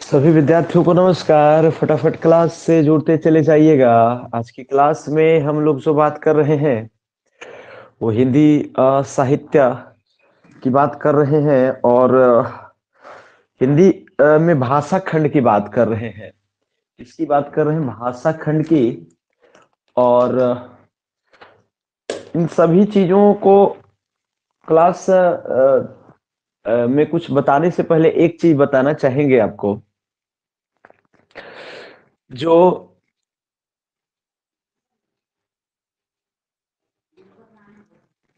सभी विद्यार्थियों को नमस्कार। फटाफट क्लास से जुड़ते चले जाइएगा। आज की क्लास में हम लोग जो बात कर रहे हैं वो हिंदी साहित्य की बात कर रहे हैं और हिंदी में भाषा खंड की बात कर रहे हैं। इसकी बात कर रहे हैं भाषा खंड की। और इन सभी चीजों को क्लास में कुछ बताने से पहले एक चीज बताना चाहेंगे आपको। जो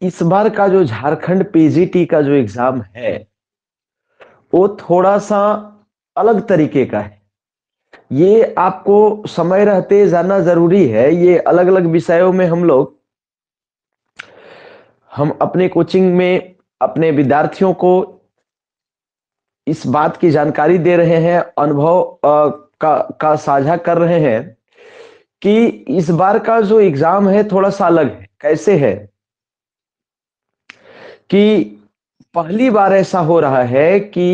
इस बार का जो झारखंड पीजीटी का जो एग्जाम है वो थोड़ा सा अलग तरीके का है। ये आपको समय रहते जानना जरूरी है। ये अलग अलग विषयों में हम अपने कोचिंग में अपने विद्यार्थियों को इस बात की जानकारी दे रहे हैं, अनुभव का साझा कर रहे हैं कि इस बार का जो एग्जाम है थोड़ा सा अलग है। कैसे है कि पहली बार ऐसा हो रहा है कि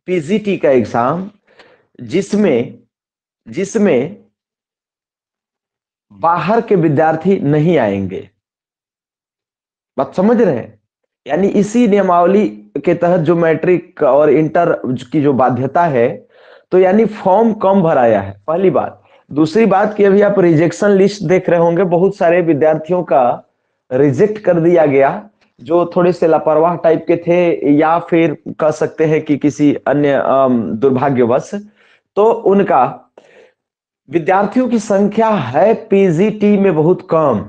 पीजीटी का एग्जाम जिसमें जिसमें बाहर के विद्यार्थी नहीं आएंगे। बात समझ रहे हैं? यानी इसी नियमावली के तहत जो मैट्रिक और इंटर की जो बाध्यता है, तो यानी फॉर्म कम भराया है, पहली बात। दूसरी बात कि अभी आप रिजेक्शन लिस्ट देख रहे होंगे, बहुत सारे विद्यार्थियों का रिजेक्ट कर दिया गया जो थोड़े से लापरवाह टाइप के थे, या फिर कह सकते हैं कि किसी अन्य दुर्भाग्यवश। तो उनका विद्यार्थियों की संख्या है पीजीटी में बहुत कम।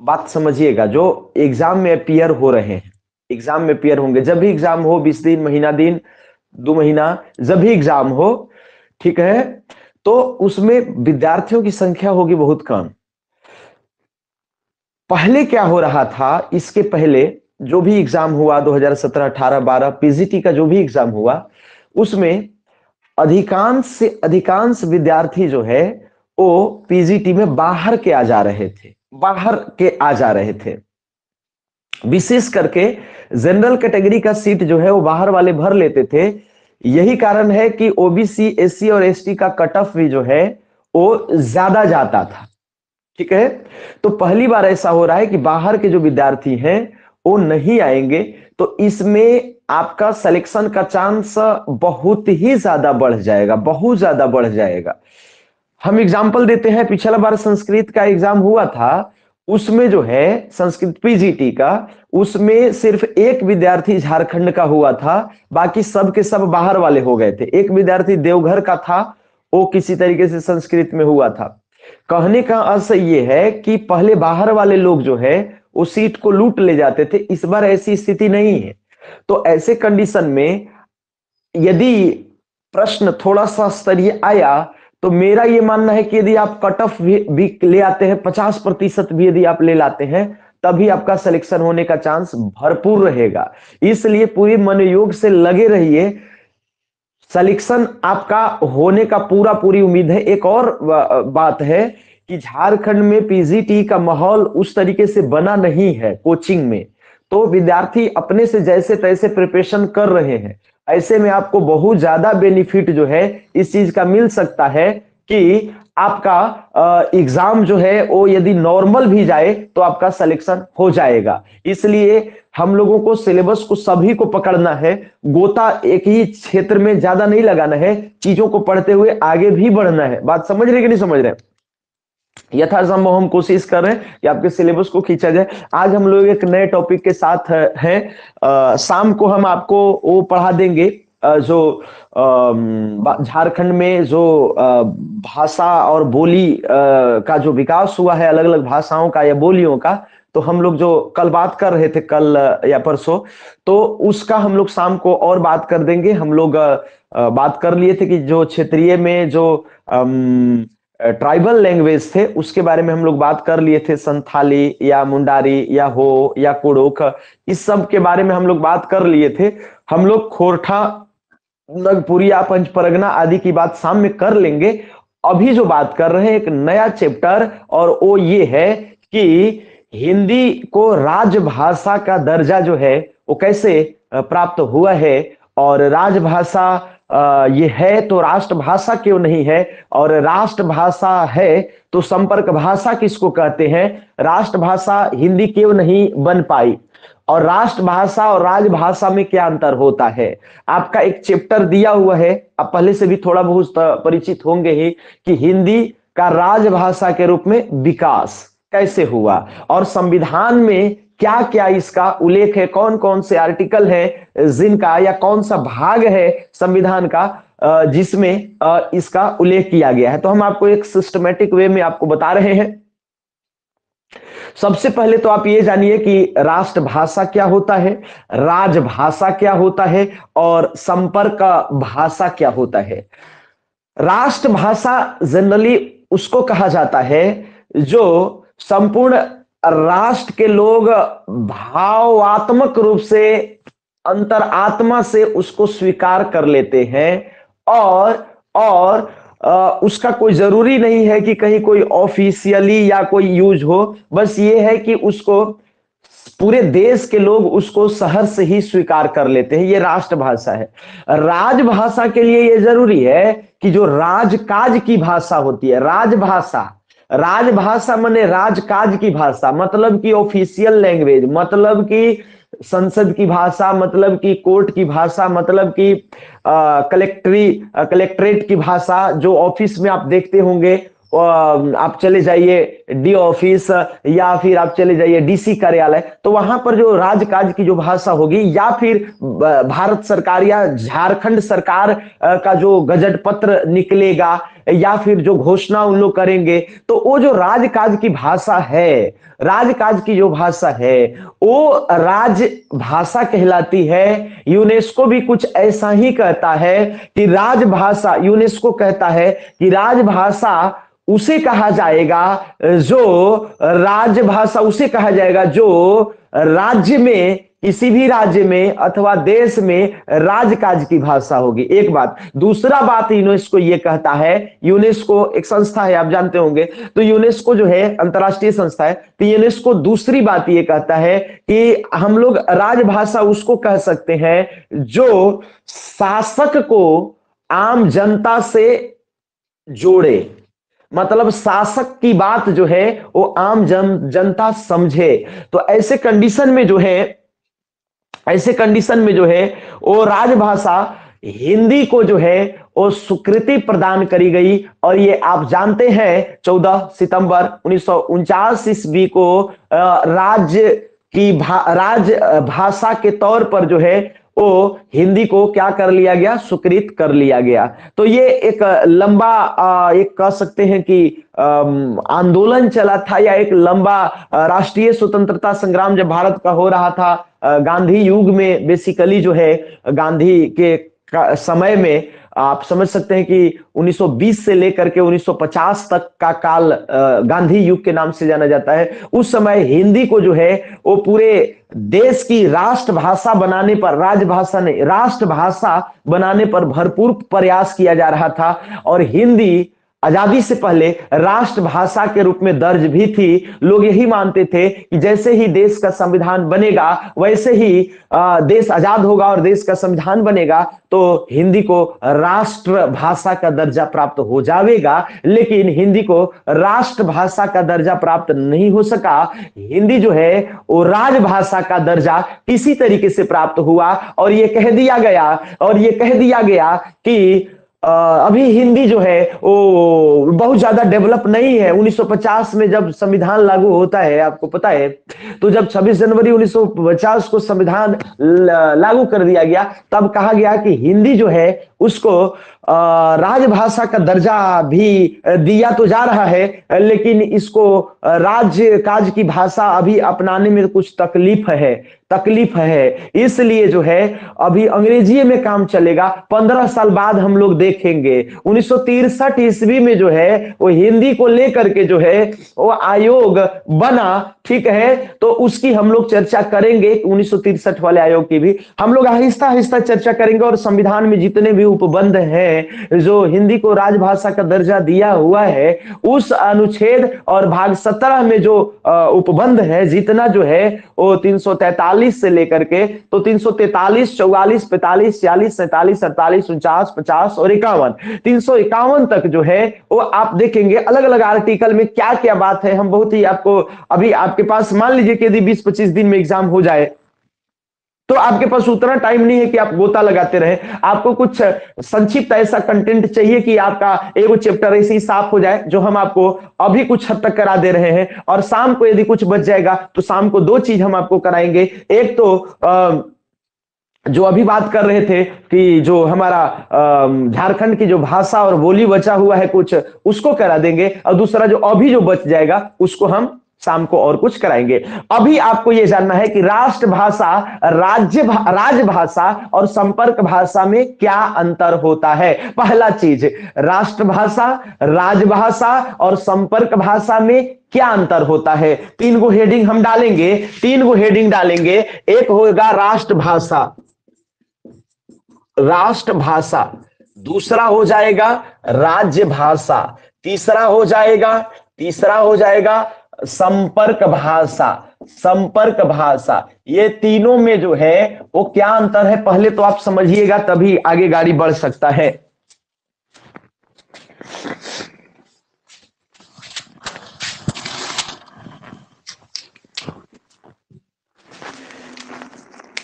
बात समझिएगा। जो एग्जाम में अपियर हो रहे हैं, एग्जाम में अपियर होंगे, जब भी एग्जाम हो, 20 दिन, महीना दिन, 2 महीना, जब भी एग्जाम हो, ठीक है, तो उसमें विद्यार्थियों की संख्या होगी बहुत कम। पहले क्या हो रहा था, इसके पहले जो भी एग्जाम हुआ 2017, 18, 12 पीजीटी का जो भी एग्जाम हुआ, उसमें अधिकांश से अधिकांश विद्यार्थी जो है वो पीजीटी में बाहर के आ जा रहे थे, बाहर के आ जा रहे थे। विशेष करके जनरल कैटेगरी का सीट जो है वो बाहर वाले भर लेते थे। यही कारण है कि ओबीसी, एससी और एसटी का कट ऑफ भी जो है वो ज्यादा जाता था। ठीक है, तो पहली बार ऐसा हो रहा है कि बाहर के जो विद्यार्थी हैं वो नहीं आएंगे, तो इसमें आपका सिलेक्शन का चांस बहुत ही ज्यादा बढ़ जाएगा, बहुत ज्यादा बढ़ जाएगा। हम एग्जांपल देते हैं, पिछला बार संस्कृत का एग्जाम हुआ था, उसमें जो है संस्कृत पीजीटी का, उसमें सिर्फ एक विद्यार्थी झारखंड का हुआ था, बाकी सब के सब बाहर वाले हो गए थे। एक विद्यार्थी देवघर का था, वो किसी तरीके से संस्कृत में हुआ था। कहने का अर्थ ये है कि पहले बाहर वाले लोग जो है वो सीट को लूट ले जाते थे, इस बार ऐसी स्थिति नहीं है। तो ऐसे कंडीशन में यदि प्रश्न थोड़ा सा स्तरीय आया, तो मेरा यह मानना है कि यदि आप कट ऑफ भी ले आते हैं, 50% भी यदि आप ले लाते हैं, तभी आपका सिलेक्शन होने का चांस भरपूर रहेगा। इसलिए पूरी मनोयोग से लगे रहिए, सिलेक्शन आपका होने का पूरी उम्मीद है। एक और बात है कि झारखंड में पीजीटी का माहौल उस तरीके से बना नहीं है कोचिंग में, तो विद्यार्थी अपने से जैसे तैसे प्रिपरेशन कर रहे हैं। ऐसे में आपको बहुत ज्यादा बेनिफिट जो है इस चीज का मिल सकता है कि आपका एग्जाम जो है वो यदि नॉर्मल भी जाए तो आपका सिलेक्शन हो जाएगा। इसलिए हम लोगों को सिलेबस को सभी को पकड़ना है, गोता एक ही क्षेत्र में ज्यादा नहीं लगाना है, चीजों को पढ़ते हुए आगे भी बढ़ना है। बात समझ रहे कि नहीं समझ रहे? यथासंभव हम कोशिश कर रहे हैं कि आपके सिलेबस को खींचा जाए। आज हम लोग एक नए टॉपिक के साथ हैं। शाम को हम आपको वो पढ़ा देंगे जो झारखंड में जो भाषा और बोली का जो विकास हुआ है, अलग अलग भाषाओं का या बोलियों का, तो हम लोग जो कल बात कर रहे थे, कल या परसों, तो उसका हम लोग शाम को और बात कर देंगे। हम लोग बात कर लिए थे कि जो क्षेत्रीय में जो ट्राइबल लैंग्वेज थे उसके बारे में हम लोग बात कर लिए थे, संथाली या मुंडारी या हो या कुड़ुख, इस सब के बारे में हम लोग बात कर लिए थे। हम लोग खोरठा, नगपुरिया, पंचपरगना आदि की बात शाम में कर लेंगे। अभी जो बात कर रहे हैं एक नया चैप्टर, और वो ये है कि हिंदी को राजभाषा का दर्जा जो है वो कैसे प्राप्त हुआ है, और राजभाषा ये है तो राष्ट्रभाषा क्यों नहीं है, और राष्ट्रभाषा है तो संपर्क भाषा किसको कहते हैं, राष्ट्रभाषा हिंदी क्यों नहीं बन पाई, और राष्ट्रभाषा और राजभाषा में क्या अंतर होता है। आपका एक चैप्टर दिया हुआ है, आप पहले से भी थोड़ा बहुत परिचित होंगे ही, कि हिंदी का राजभाषा के रूप में विकास कैसे हुआ, और संविधान में क्या क्या इसका उल्लेख है, कौन कौन से आर्टिकल है जिनका, या कौन सा भाग है संविधान का जिसमें इसका उल्लेख किया गया है। तो हम आपको एक सिस्टमेटिक वे में आपको बता रहे हैं। सबसे पहले तो आप ये जानिए कि राष्ट्रभाषा क्या होता है, राजभाषा क्या होता है, और संपर्क भाषा क्या होता है। राष्ट्रभाषा जनरली उसको कहा जाता है जो संपूर्ण राष्ट्र के लोग भावात्मक रूप से, अंतरात्मा से उसको स्वीकार कर लेते हैं, और उसका कोई जरूरी नहीं है कि कहीं कोई ऑफिशियली या कोई यूज हो, बस ये है कि उसको पूरे देश के लोग उसको शहर से ही स्वीकार कर लेते हैं। ये राष्ट्रभाषा है। राजभाषा के लिए ये जरूरी है कि जो राजकाज की भाषा होती है, राजभाषा, राजभाषा माने राजकाज की भाषा, मतलब कि ऑफिशियल लैंग्वेज, मतलब कि संसद की भाषा, मतलब कि कोर्ट की भाषा, मतलब कि कलेक्ट्रेट की भाषा, जो ऑफिस में आप देखते होंगे, आप चले जाइए डी ऑफिस या फिर आप चले जाइए डीसी कार्यालय, तो वहां पर जो राजकाज की जो भाषा होगी, या फिर भारत सरकार या झारखंड सरकार का जो गजट पत्र निकलेगा, या फिर जो घोषणा उन लोग करेंगे, तो वो जो राजकाज की भाषा है, राजकाज की जो भाषा है वो राजभाषा कहलाती है। यूनेस्को भी कुछ ऐसा ही कहता है कि राजभाषा, यूनेस्को कहता है कि राजभाषा उसे कहा जाएगा जो, राजभाषा उसे कहा जाएगा जो राज्य में, किसी भी राज्य में अथवा देश में राजकाज की भाषा होगी। एक बात। दूसरा बात यूनेस्को ये कहता है, यूनेस्को एक संस्था है, आप जानते होंगे, तो यूनेस्को जो है अंतरराष्ट्रीय संस्था है, तो यूनेस्को दूसरी बात ये कहता है कि हम लोग राजभाषा उसको कह सकते हैं जो शासक को आम जनता से जोड़े, मतलब शासक की बात जो है वो आम जनता समझे। तो ऐसे कंडीशन में जो है, ऐसे कंडीशन में जो है वो राजभाषा हिंदी को जो है वो स्वीकृति प्रदान करी गई। और ये आप जानते हैं 14 सितंबर 1949 ईस्वी को राजभाषा के तौर पर जो है वो हिंदी को क्या कर लिया गया, स्वीकृत कर लिया गया। तो ये एक लंबा, एक कह सकते हैं कि आंदोलन चला था, या एक लंबा राष्ट्रीय स्वतंत्रता संग्राम जब भारत का हो रहा था, गांधी युग में बेसिकली जो है, गांधी के समय में आप समझ सकते हैं कि 1920 से लेकर के 1950 तक का काल गांधी युग के नाम से जाना जाता है। उस समय हिंदी को जो है वो पूरे देश की राष्ट्रभाषा बनाने पर, राजभाषा नहीं राष्ट्रभाषा बनाने पर भरपूर प्रयास किया जा रहा था। और हिंदी आजादी से पहले राष्ट्रभाषा के रूप में दर्ज भी थी। लोग यही मानते थे कि जैसे ही देश का संविधान बनेगा वैसे ही देश आजाद होगा और देश का संविधान बनेगा तो हिंदी को राष्ट्रभाषा का दर्जा प्राप्त हो जाएगा। लेकिन हिंदी को राष्ट्रभाषा का दर्जा प्राप्त नहीं हो सका। हिंदी जो है वो राजभाषा का दर्जा किसी तरीके से प्राप्त हुआ और ये कह दिया गया कि अभी हिंदी जो है वो बहुत ज्यादा डेवलप नहीं है। 1950 में जब संविधान लागू होता है, आपको पता है, तो जब 26 जनवरी 1950 को संविधान लागू कर दिया गया, तब कहा गया कि हिंदी जो है उसको राजभाषा का दर्जा भी दिया तो जा रहा है, लेकिन इसको राजकाज की भाषा अभी अपनाने में कुछ तकलीफ है। इसलिए जो है अभी अंग्रेजी में काम चलेगा। 15 साल बाद हम लोग देखेंगे 1963 ईस्वी में जो है वो हिंदी को लेकर के जो है वो आयोग बना, ठीक है, तो उसकी हम लोग चर्चा करेंगे। 1963 वाले आयोग की भी हम लोग आहिस्ता आहिस्ता चर्चा करेंगे। और संविधान में जितने भी उपबंध हैं जो हिंदी को राजभाषा का दर्जा दिया हुआ है, उस अनुच्छेद और भाग 17 में जो उपबंध है, जितना जो है वो 343 343 से लेकर के तो 343, 44, 45, 46, 47, 48, 49, 50 और 51, 351 तक जो है वो आप देखेंगे अलग अलग आर्टिकल में क्या क्या बात है। हम बहुत ही आपको, अभी आपके पास मान लीजिए कि यदि 20-25 दिन में एग्जाम हो जाए तो आपके पास उतना टाइम नहीं है कि आप गोता लगाते रहे। आपको कुछ संक्षिप्त ऐसा कंटेंट चाहिए कि आपका एक चैप्टर ऐसे ही साफ हो जाए, जो हम आपको अभी कुछ हद तक करा दे रहे हैं। और शाम को यदि कुछ बच जाएगा तो शाम को 2 चीज हम आपको कराएंगे। एक तो जो अभी बात कर रहे थे कि जो हमारा झारखंड की जो भाषा और बोली बचा हुआ है कुछ, उसको करा देंगे। और दूसरा जो अभी जो बच जाएगा उसको हम शाम को और कुछ कराएंगे। अभी आपको यह जानना है कि राष्ट्रभाषा, राजभाषा और संपर्क भाषा में क्या अंतर होता है। पहला चीज, राष्ट्रभाषा, राजभाषा और संपर्क भाषा में क्या अंतर होता है। 3 गो हेडिंग हम डालेंगे, 3 गो हेडिंग डालेंगे। एक होगा राष्ट्रभाषा, राष्ट्रभाषा, दूसरा हो जाएगा राज्यभाषा, तीसरा हो जाएगा संपर्क भाषा, संपर्क भाषा। ये तीनों में जो है वो क्या अंतर है पहले तो आप समझिएगा, तभी आगे गाड़ी बढ़ सकता है।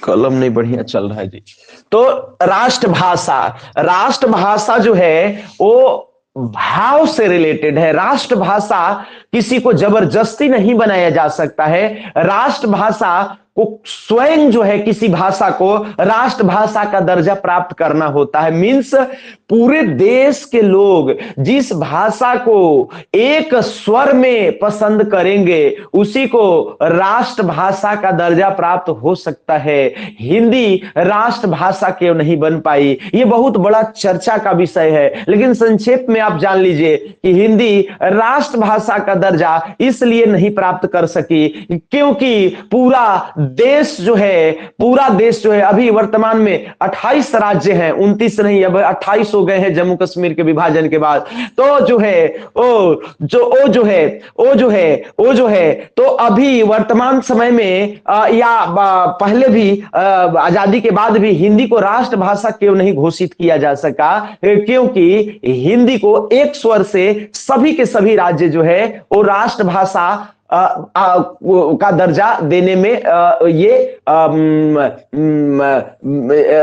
कलम नहीं बढ़िया चल रहा है जी। तो राष्ट्रभाषा, राष्ट्रभाषा जो है वो भाव से रिलेटेड है। राष्ट्रभाषा किसी को जबरदस्ती नहीं बनाया जा सकता है। राष्ट्रभाषा को स्वयं जो है किसी भाषा को राष्ट्रभाषा का दर्जा प्राप्त करना होता है। मींस पूरे देश के लोग जिस भाषा को एक स्वर में पसंद करेंगे उसी को राष्ट्रभाषा का दर्जा प्राप्त हो सकता है। हिंदी राष्ट्रभाषा क्यों नहीं बन पाई, ये बहुत बड़ा चर्चा का विषय है, लेकिन संक्षेप में आप जान लीजिए कि हिंदी राष्ट्रभाषा का दर्जा इसलिए नहीं प्राप्त कर सकी क्योंकि पूरा देश जो है अभी वर्तमान में 28 राज्य हैं, 29 नहीं, अब 28 हो गए हैं जम्मू कश्मीर के विभाजन के बाद। तो जो है तो अभी वर्तमान समय में या पहले भी आजादी के बाद भी हिंदी को राष्ट्रभाषा क्यों नहीं घोषित किया जा सका, क्योंकि हिंदी को एक स्वर से सभी के सभी राज्य जो है वो राष्ट्रभाषा का दर्जा देने में ये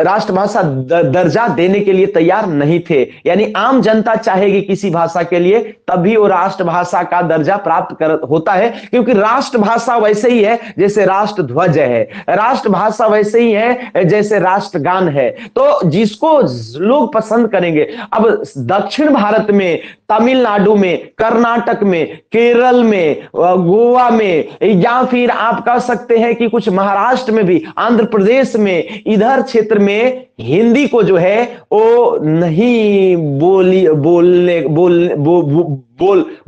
राष्ट्रभाषा दर्जा देने के लिए तैयार नहीं थे। यानी आम जनता चाहेगी किसी भाषा के लिए तभी वो राष्ट्रभाषा का दर्जा प्राप्त होता है, क्योंकि राष्ट्रभाषा वैसे ही है जैसे राष्ट्रध्वज है, राष्ट्रभाषा वैसे ही है जैसे राष्ट्रगान है। तो जिसको लोग पसंद करेंगे, अब दक्षिण भारत में, तमिलनाडु में, कर्नाटक में, केरल में, गोवा में, या फिर आप कह सकते हैं कि कुछ महाराष्ट्र में भी, आंध्र प्रदेश में, इधर क्षेत्र में हिंदी को जो है वो नहीं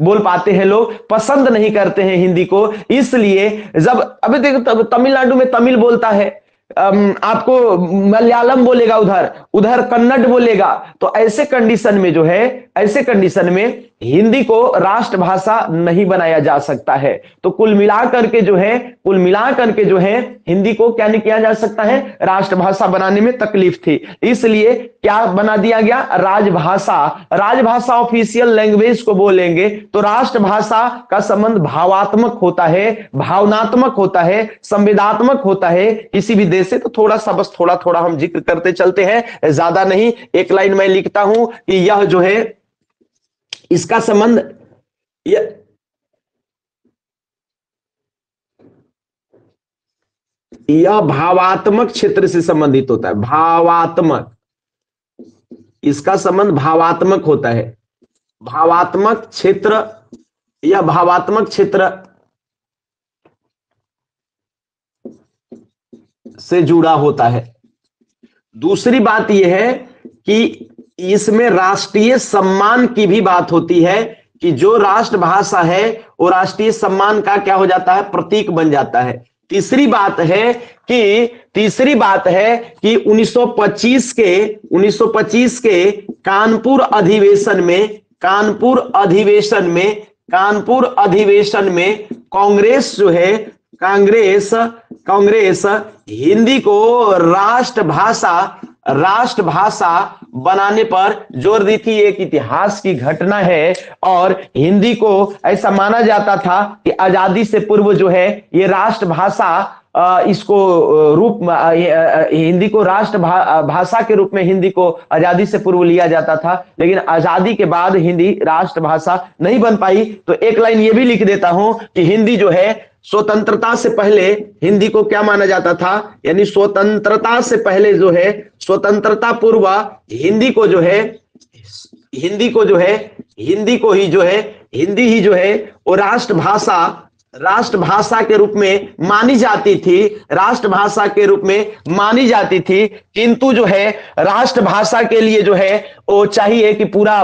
बोल पाते हैं, लोग पसंद नहीं करते हैं हिंदी को। इसलिए जब अभी देखो तमिलनाडु में तमिल बोलता है, आपको मलयालम बोलेगा, उधर कन्नड़ बोलेगा। तो ऐसे कंडीशन में जो है, ऐसे कंडीशन में हिंदी को राष्ट्रभाषा नहीं बनाया जा सकता है। तो कुल मिलाकर के जो है हिंदी को क्या नहीं किया जा सकता है, राष्ट्रभाषा बनाने में तकलीफ थी, इसलिए क्या बना दिया गया, राजभाषा। राजभाषा ऑफिशियल लैंग्वेज को बोलेंगे तो राष्ट्रभाषा का संबंध भावात्मक होता है, भावनात्मक होता है, संवेदात्मक होता है किसी भी देश से। तो थोड़ा सा बस थोड़ा हम जिक्र करते चलते हैं, ज्यादा नहीं। एक लाइन मैं लिखता हूं कि यह जो है इसका संबंध यह भावात्मक क्षेत्र से संबंधित होता है। भावात्मक, इसका संबंध भावात्मक होता है। भावात्मक क्षेत्र, यह भावात्मक क्षेत्र से जुड़ा होता है। दूसरी बात यह है कि इसमें राष्ट्रीय सम्मान की भी बात होती है कि जो राष्ट्रभाषा है वो राष्ट्रीय सम्मान का क्या हो जाता है, प्रतीक बन जाता है। तीसरी बात है कि 1925 के कानपुर अधिवेशन में कांग्रेस जो है कांग्रेस कांग्रेस हिंदी को राष्ट्रभाषा बनाने पर जोर दी थी। एक इतिहास की घटना है और हिंदी को ऐसा माना जाता था कि आजादी से पूर्व जो है ये राष्ट्रभाषा इसको रूप हिंदी को भाषा के रूप में हिंदी को आजादी से पूर्व लिया जाता था, लेकिन आजादी के बाद हिंदी राष्ट्रभाषा नहीं बन पाई। तो एक लाइन ये भी लिख देता हूं कि हिंदी जो है स्वतंत्रता से पहले हिंदी को क्या माना जाता था, यानी स्वतंत्रता से पहले जो है स्वतंत्रता पूर्व हिंदी ही जो है वो राष्ट्रभाषा के रूप में मानी जाती थी, राष्ट्रभाषा के रूप में मानी जाती थी। किंतु जो है राष्ट्रभाषा के लिए जो है वो चाहिए कि पूरा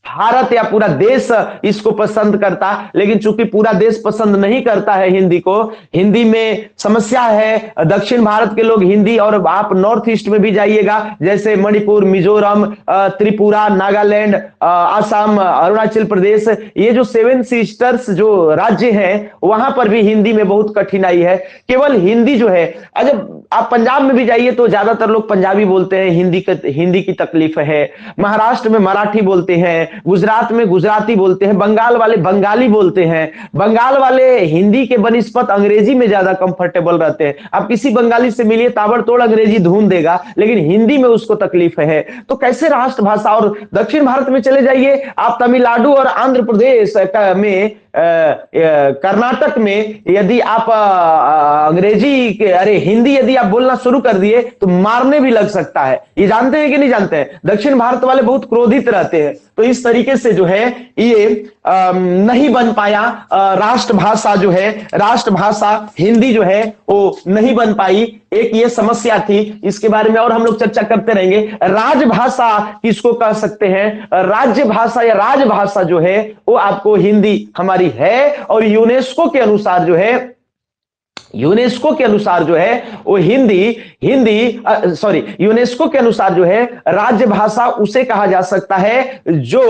भारत या पूरा देश इसको पसंद करता, लेकिन चूंकि पूरा देश पसंद नहीं करता है हिंदी को, हिंदी में समस्या है। दक्षिण भारत के लोग हिंदी, और आप नॉर्थ ईस्ट में भी जाइएगा जैसे मणिपुर, मिजोरम, त्रिपुरा, नागालैंड, असम, अरुणाचल प्रदेश, ये जो 7 सिस्टर्स जो राज्य हैं वहां पर भी हिंदी में बहुत कठिनाई है। केवल हिंदी जो है, जब आप पंजाब में भी जाइए तो ज्यादातर लोग पंजाबी बोलते हैं, हिंदी की तकलीफ है। महाराष्ट्र में मराठी बोलते हैं, गुजरात में गुजराती बोलते हैं, बंगाल वाले बंगाली बोलते हैं। बंगाल वाले हिंदी के बनिस्पत अंग्रेजी में ज्यादा कंफर्टेबल रहते हैं। आप किसी बंगाली से मिलिए ताबड़तोड़ अंग्रेजी धून देगा, लेकिन हिंदी में उसको तकलीफ है। तो कैसे राष्ट्रभाषा। और दक्षिण भारत में चले जाइए आप, तमिलनाडु और आंध्र प्रदेश में, कर्नाटक में यदि आप हिंदी यदि आप बोलना शुरू कर दिए तो मारने भी लग सकता है। ये जानते हैं कि नहीं जानते हैं? दक्षिण भारत वाले बहुत क्रोधित रहते हैं। तो इस तरीके से जो है ये नहीं बन पाया राष्ट्रभाषा जो है, राष्ट्रभाषा हिंदी जो है वो नहीं बन पाई। एक ये समस्या थी, इसके बारे में और हम लोग चर्चा करते रहेंगे। राजभाषा किसको कह सकते हैं? राज्य भाषा या राजभाषा जो है वो आपको हिंदी हमारी है, और यूनेस्को के अनुसार जो है यूनेस्को के अनुसार जो है वो यूनेस्को के अनुसार जो है राज्य भाषा उसे कहा जा सकता है जो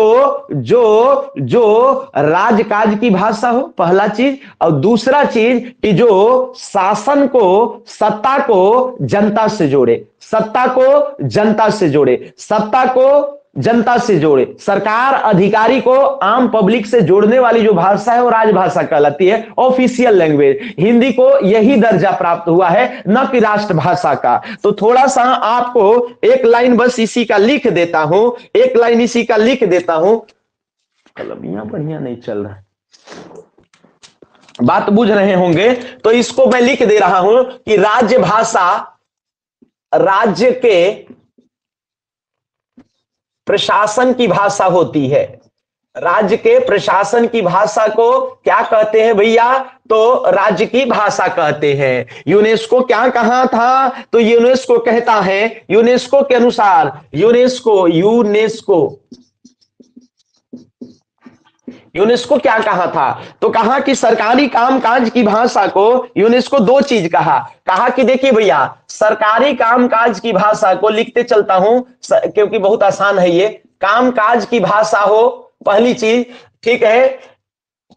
राजकाज की भाषा हो, पहला चीज। और दूसरा चीज कि जो शासन को, सत्ता को जनता से जोड़े, सत्ता को जनता से जोड़े, सरकार अधिकारी को आम पब्लिक से जोड़ने वाली जो भाषा है वो राजभाषा कहलाती है, ऑफिशियल लैंग्वेज। हिंदी को यही दर्जा प्राप्त हुआ है, न कि राष्ट्रभाषा का। तो थोड़ा सा आपको एक लाइन बस इसी का लिख देता हूं, कलम यहां बढ़िया नहीं चल रहा है, बात बुझ रहे होंगे। तो इसको मैं लिख दे रहा हूं कि राज्य भाषा राज्य के प्रशासन की भाषा होती है। राज्य के प्रशासन की भाषा को क्या कहते हैं भैया? तो राज्य की भाषा कहते हैं। यूनेस्को क्या कहा था? तो यूनेस्को कहता है, यूनेस्को के अनुसार यूनेस्को क्या कहा था? तो कहा कि सरकारी कामकाज की भाषा को यूनेस्को दो चीज कहा कि देखिए भैया, सरकारी कामकाज की भाषा को लिखते चलता हूं क्योंकि बहुत आसान है ये। कामकाज की भाषा हो पहली चीज, ठीक है,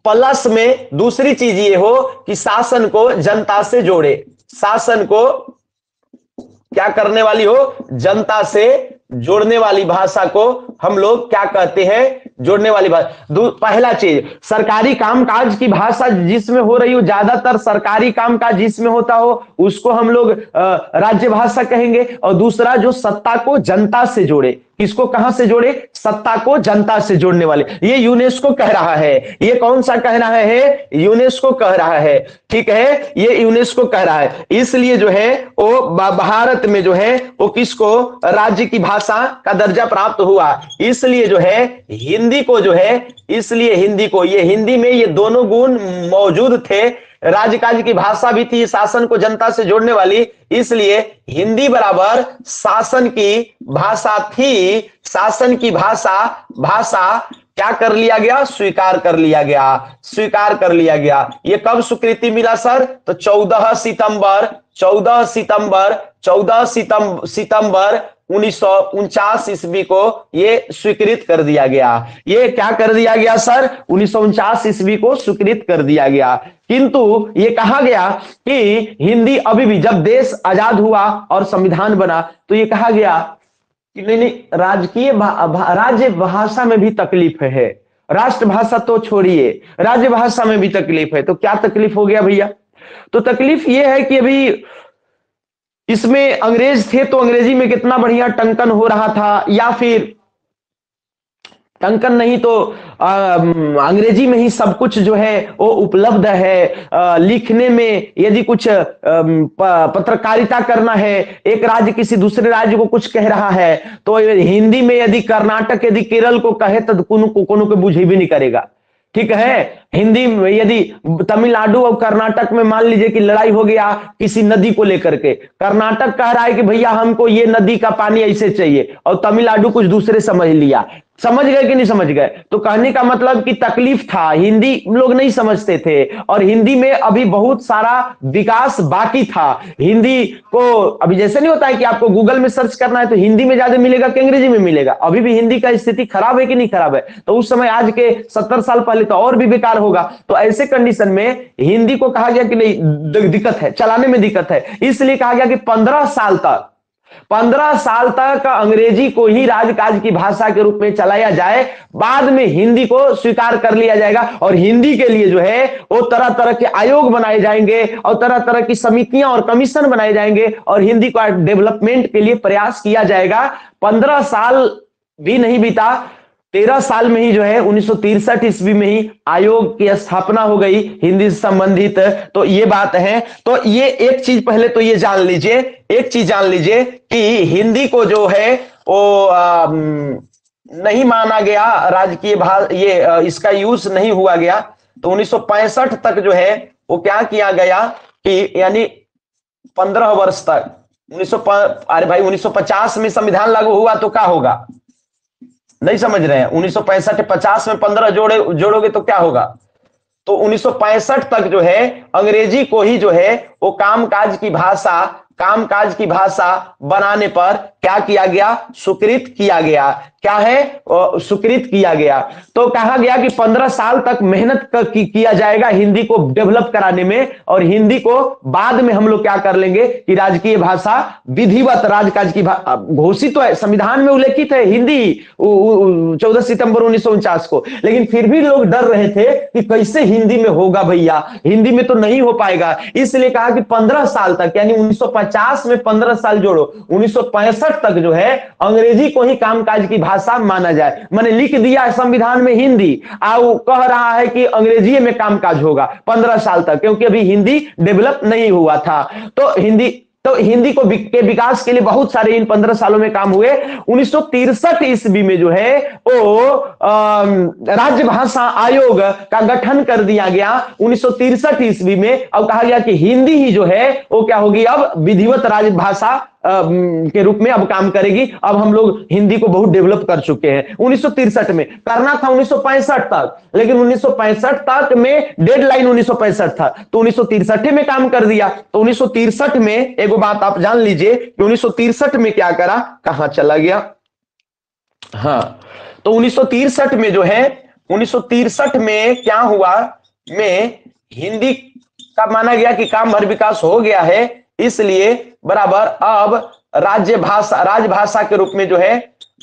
प्लस में दूसरी चीज ये हो कि शासन को जनता से जोड़े, शासन को क्या करने वाली हो? जनता से जोड़ने वाली भाषा को हम लोग क्या कहते हैं? जोड़ने वाली भाषा। पहला चीज, सरकारी कामकाज की भाषा जिसमें हो रही हो, ज्यादातर सरकारी कामकाज जिसमें होता हो उसको हम लोग राज्य भाषा कहेंगे। और दूसरा, जो सत्ता को जनता से जोड़े, किसको कहां से जोड़े? सत्ता को जनता से जोड़ने वाले। ये यूनेस्को कह रहा है। ये कौन सा कह रहा है? यूनेस्को कह रहा है, ठीक है, ये यूनेस्को कह रहा है। इसलिए जो है वो भारत में जो है वो किसको राज्य की भाषा का दर्जा प्राप्त हुआ। इसलिए जो है हिंदी को जो है, इसलिए हिंदी को, ये हिंदी में ये दोनों गुण मौजूद थे। राजकाज की भाषा भी थी, शासन को जनता से जोड़ने वाली, इसलिए हिंदी बराबर शासन की भाषा थी। शासन की भाषा क्या कर लिया गया? स्वीकार कर लिया गया। ये कब स्वीकृति मिला सर? तो 14 सितंबर 1949 ईस्वी को ये स्वीकृत कर दिया गया। ये क्या कर दिया गया सर? 1949 ईस्वी को स्वीकृत कर दिया गया। किंतु ये कहा गया कि हिंदी अभी भी, जब देश आजाद हुआ और संविधान बना, तो ये कहा गया कि नहीं नहीं, राज्य भाषा में भी तकलीफ है। राष्ट्रभाषा तो छोड़िए, राज्य भाषा में भी तकलीफ है। तो क्या तकलीफ हो गया भैया? तो तकलीफ ये है कि अभी इसमें अंग्रेज थे तो अंग्रेजी में कितना बढ़िया टंकन हो रहा था, या फिर टंकन नहीं तो अंग्रेजी में ही सब कुछ जो है वो उपलब्ध है। लिखने में यदि कुछ पत्रकारिता करना है, एक राज्य किसी दूसरे राज्य को कुछ कह रहा है, तो हिंदी में यदि कर्नाटक यदि केरल को कहे तो कोनो को बुझे भी नहीं करेगा। ठीक है, हिंदी में यदि तमिलनाडु और कर्नाटक में मान लीजिए कि लड़ाई हो गया किसी नदी को लेकर के, कर्नाटक कह रहा है कि भैया हमको ये नदी का पानी ऐसे चाहिए, और तमिलनाडु कुछ दूसरे समझ लिया। समझ गए कि नहीं समझ गए? तो कहने का मतलब कि तकलीफ था, हिंदी लोग नहीं समझते थे, और हिंदी में अभी बहुत सारा विकास बाकी था। हिंदी को अभी जैसे नहीं होता है कि आपको गूगल में सर्च करना है तो हिंदी में ज्यादा मिलेगा कि अंग्रेजी में मिलेगा? अभी भी हिंदी का स्थिति खराब है कि नहीं खराब है? तो उस समय आज के 70 साल पहले तो और भी बेकार होगा। तो ऐसे कंडीशन में हिंदी को कहा गया कि नहीं, दिक्कत है, चलाने में दिक्कत है। इसलिए कहा गया कि 15 साल तक अंग्रेजी को ही राजकाज की भाषा के रूप में चलाया जाए, बाद में हिंदी को स्वीकार कर लिया जाएगा। और हिंदी के लिए जो है वो तरह तरह के आयोग बनाए जाएंगे, और तरह तरह की समितियां और कमीशन बनाए जाएंगे, और हिंदी को डेवलपमेंट के लिए प्रयास किया जाएगा। 15 साल भी नहीं बीता, 13 साल में ही जो है 1963 ईस्वी में ही आयोग की स्थापना हो गई हिंदी से संबंधित। तो ये बात है। तो ये एक चीज पहले तो ये जान लीजिए, एक चीज जान लीजिए कि हिंदी को जो है वो नहीं माना गया राजकीय भाषा, ये इसका यूज नहीं हुआ गया। तो 1965 तक जो है वो क्या किया गया कि यानी 15 वर्ष तक, अरे भाई 1950 में संविधान लागू हुआ तो क्या होगा? नहीं समझ रहे हैं? 1965-50 में 15 जोड़ोगे तो क्या होगा? तो 1965 तक जो है अंग्रेजी को ही जो है वो कामकाज की भाषा बनाने पर क्या किया गया? स्वीकृत किया गया। क्या है? स्वीकृत किया गया। तो कहा गया कि 15 साल तक मेहनत किया जाएगा हिंदी को डेवलप कराने में, और हिंदी को बाद में हम लोग क्या कर लेंगे कि राजकीय भाषा, विधिवत राजकाज की घोषित तो है, संविधान में उल्लेखित है हिंदी 14 सितंबर 1949 को। लेकिन फिर भी लोग डर रहे थे कि कैसे हिंदी में होगा भैया, हिंदी में तो नहीं हो पाएगा। इसलिए कहा कि 15 साल तक, यानी 1950 में 15 साल जोड़ो, 1965 तक जो है अंग्रेजी को ही कामकाज की भाषा माना जाए। मैंने लिख दिया संविधान में हिंदी, आओ कह रहा है कि अंग्रेजी में कामकाज होगा 15 साल तक, क्योंकि अभी हिंदी डेवलप नहीं हुआ था। तो हिंदी को के विकास के लिए बहुत सारे इन 15 सालों में काम हुए। 1963 ईस्वी में जो है वो राज्य भाषा आयोग का गठन कर दिया गया 1963 ईस्वी में। अब कहा गया कि हिंदी ही जो है वो क्या होगी, अब विधिवत राजभाषा के रूप में अब काम करेगी। अब हम लोग हिंदी को बहुत डेवलप कर चुके हैं। 1963 में करना था 1965 तक, लेकिन 1965 तक में डेडलाइन 1965 था, तो 1963 में काम कर दिया। तो 1963 में एक बात आप जान लीजिए कि 1963 में क्या करा, कहां चला गया? हाँ, तो 1963 में जो है 1963 में क्या हुआ, में हिंदी का माना गया कि काम भर विकास हो गया है, इसलिए बराबर अब राजभाषा के रूप में जो है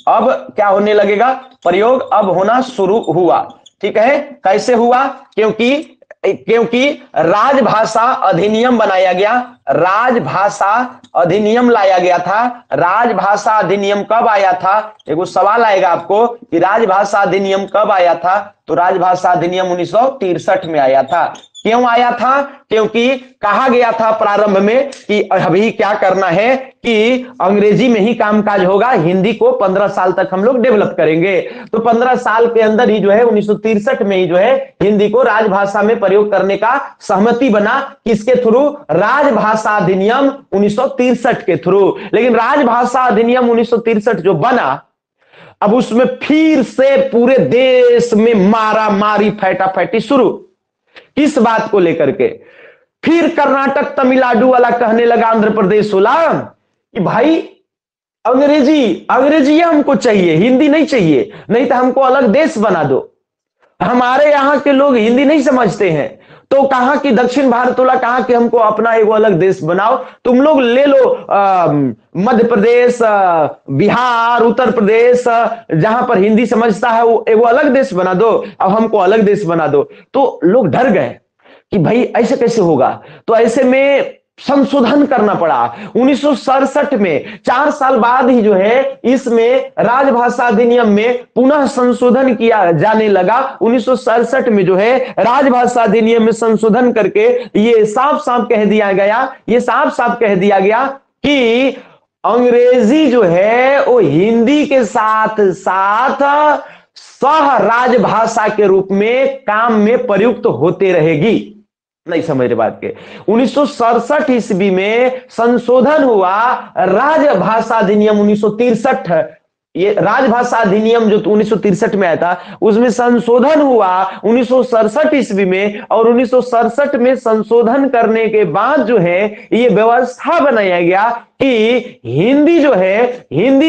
अब क्या होने लगेगा, प्रयोग अब होना शुरू हुआ। ठीक है, कैसे हुआ? क्योंकि राजभाषा अधिनियम बनाया गया, राजभाषा अधिनियम लाया गया था। राजभाषा अधिनियम कब आया था? एक सवाल आएगा आपको कि राजभाषा अधिनियम कब आया था? तो राजभाषा अधिनियम 1963 में आया था। क्यों आया था? क्योंकि कहा गया था प्रारंभ में कि अभी क्या करना है कि अंग्रेजी में ही कामकाज होगा, हिंदी को 15 साल तक हम लोग डेवलप करेंगे। तो 15 साल के अंदर ही जो है 1963 में ही जो है हिंदी को राजभाषा में प्रयोग करने का सहमति बना। किसके थ्रू? राजभाषा अधिनियम 1963 के थ्रू। लेकिन राजभाषा अधिनियम 1963 जो बना, अब उसमें फिर से पूरे देश में मारा मारी फैटाफैटी शुरू। किस बात को लेकर के? फिर कर्नाटक तमिलनाडु वाला कहने लगा आंध्र प्रदेश वाला कि भाई अंग्रेजी अंग्रेजी हमको चाहिए, हिंदी नहीं चाहिए, नहीं तो हमको अलग देश बना दो। हमारे यहाँ के लोग हिंदी नहीं समझते हैं, तो कहा कि दक्षिण भारत वाला कहा कि हमको अपना एगो अलग देश बनाओ। तुम लोग ले लो मध्य प्रदेश, बिहार, उत्तर प्रदेश, जहां पर हिंदी समझता है वो एगो अलग देश बना दो, अब हमको अलग देश बना दो। तो लोग डर गए कि भाई ऐसे कैसे होगा। तो ऐसे में संशोधन करना पड़ा 1967 में, 4 साल बाद ही जो है इसमें राजभाषा अधिनियम में पुनः संशोधन किया जाने लगा। 1967 में जो है राजभाषा अधिनियम में संशोधन करके ये साफ साफ कह दिया गया, ये साफ साफ कह दिया गया कि अंग्रेजी जो है वो हिंदी के साथ साथ सह राजभाषा के रूप में काम में प्रयुक्त होते रहेगी। नहीं समझ रहे बात के। 1967 ईस्वी में संशोधन हुआ राजभाषा अधिनियम 1963, ये राजभाषा अधिनियम जो 1963 में आया था उसमें संशोधन हुआ 1967 ईस्वी में, और 1967 में संशोधन करने के बाद जो है ये व्यवस्था बनाया गया कि हिंदी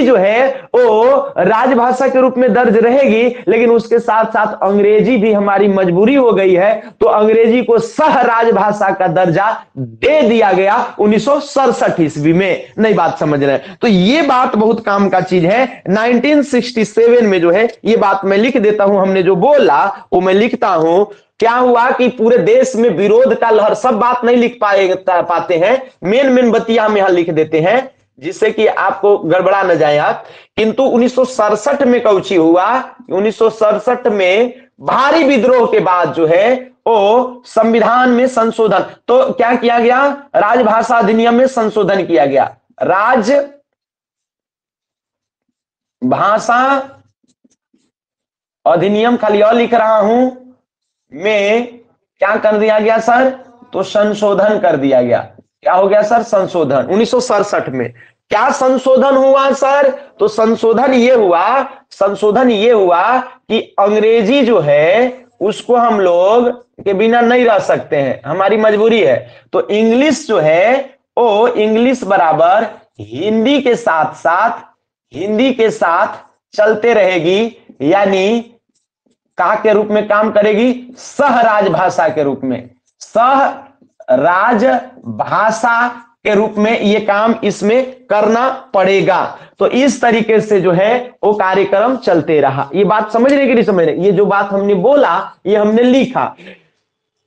जो है वो राजभाषा के रूप में दर्ज रहेगी, लेकिन उसके साथ साथ अंग्रेजी भी हमारी मजबूरी हो गई है, तो अंग्रेजी को सह राजभाषा का दर्जा दे दिया गया 1967 ईस्वी में। नई बात समझ रहे हैं, तो ये बात बहुत काम का चीज है। 1967 में जो है ये बात मैं लिख देता हूं, हमने जो बोला वो मैं लिखता हूं। क्या हुआ कि पूरे देश में विरोध का लहर, सब बात नहीं लिख पाते हैं, मेन बतिया हम यहां लिख देते हैं जिससे कि आपको गड़बड़ा न जाए आप। किंतु 1967 में कौची हुआ, 1967 में भारी विद्रोह के बाद जो है वो संविधान में संशोधन, तो क्या किया गया, राजभाषा अधिनियम में संशोधन किया गया। राजभाषा अधिनियम, खाली और लिख रहा हूं, में क्या कर दिया गया सर, तो संशोधन कर दिया गया। क्या हो गया सर, संशोधन। 1967 में क्या संशोधन हुआ सर, तो संशोधन ये हुआ कि अंग्रेजी जो है उसको हम लोग के बिना नहीं रह सकते हैं, हमारी मजबूरी है। तो इंग्लिश जो है वो इंग्लिश बराबर हिंदी के साथ चलते रहेगी, यानी का के रूप में काम करेगी, सह राजभाषा के रूप में, सह राजभाषा के रूप में ये काम इसमें करना पड़ेगा। तो इस तरीके से जो है वो कार्यक्रम चलते रहा। ये बात समझ रहे कि नहीं समझ रहे, ये जो बात हमने बोला ये हमने लिखा।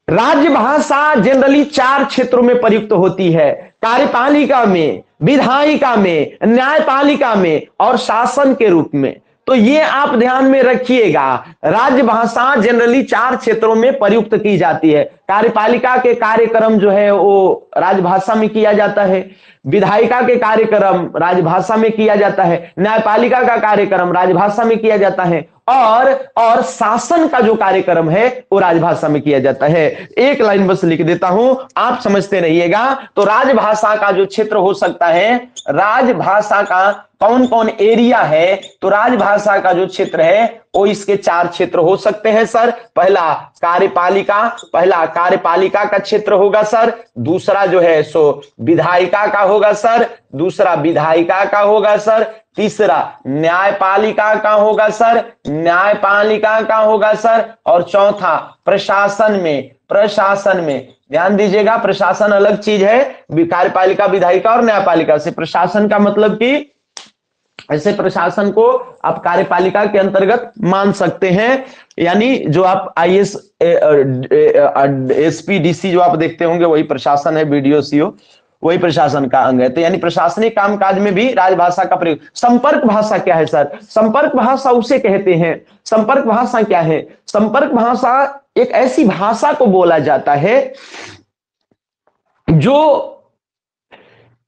राजभाषा जनरली 4 क्षेत्रों में प्रयुक्त होती है, कार्यपालिका में, विधायिका में, न्यायपालिका में और शासन के रूप में। तो ये आप ध्यान में रखिएगा, राजभाषा जनरली 4 क्षेत्रों में प्रयुक्त की जाती है। कार्यपालिका के कार्यक्रम जो है वो राजभाषा में किया जाता है, विधायिका के कार्यक्रम राजभाषा में किया जाता है, न्यायपालिका का कार्यक्रम राजभाषा में किया जाता है, और शासन का जो कार्यक्रम है वो राजभाषा में किया जाता है। एक लाइन बस लिख देता हूं, आप समझते रहिएगा। तो राजभाषा का जो क्षेत्र हो सकता है, राजभाषा का कौन कौन एरिया है, तो राजभाषा का जो क्षेत्र है वो इसके 4 क्षेत्र हो सकते हैं सर। पहला कार्यपालिका का क्षेत्र होगा सर, दूसरा जो है सो विधायिका का होगा सर, दूसरा विधायिका का होगा सर, तीसरा न्यायपालिका का होगा सर, और चौथा प्रशासन में। ध्यान दीजिएगा, प्रशासन अलग चीज है, कार्यपालिका, विधायिका और न्यायपालिका से। प्रशासन का मतलब कि ऐसे प्रशासन को आप कार्यपालिका के अंतर्गत मान सकते हैं, यानी जो आप IAS, SP, DC जो आप देखते होंगे वही प्रशासन है, BDO, CO वही प्रशासन का अंग है। तो यानी प्रशासनिक कामकाज में भी राजभाषा का प्रयोग। संपर्क भाषा क्या है सर, संपर्क भाषा उसे कहते हैं। संपर्क भाषा क्या है, संपर्क भाषा एक ऐसी भाषा को बोला जाता है जो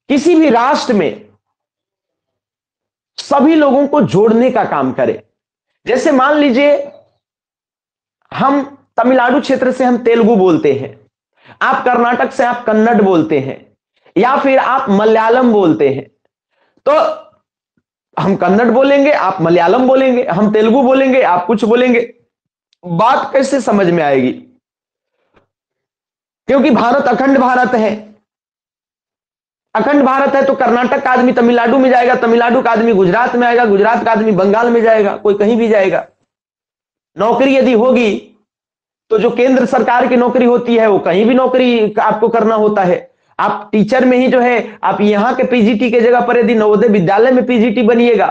किसी भी राष्ट्र में सभी लोगों को जोड़ने का काम करे। जैसे मान लीजिए हम तमिलनाडु क्षेत्र से हम तेलुगु बोलते हैं, आप कर्नाटक से आप कन्नड़ बोलते हैं, या फिर आप मलयालम बोलते हैं, तो हम कन्नड़ बोलेंगे, आप मलयालम बोलेंगे, हम तेलुगु बोलेंगे, आप कुछ बोलेंगे। बात कैसे समझ में आएगी, क्योंकि भारत अखंड भारत है। अखंड भारत है तो कर्नाटक का आदमी तमिलनाडु में जाएगा, तमिलनाडु का आदमी गुजरात में आएगा, गुजरात का आदमी बंगाल में जाएगा, कोई कहीं भी जाएगा। नौकरी यदि होगी तो जो केंद्र सरकार की नौकरी होती है वो कहीं भी नौकरी आपको करना होता है। आप टीचर में ही जो है आप यहां के पीजीटी के जगह पर यदि नवोदय विद्यालय में पीजीटी बनिएगा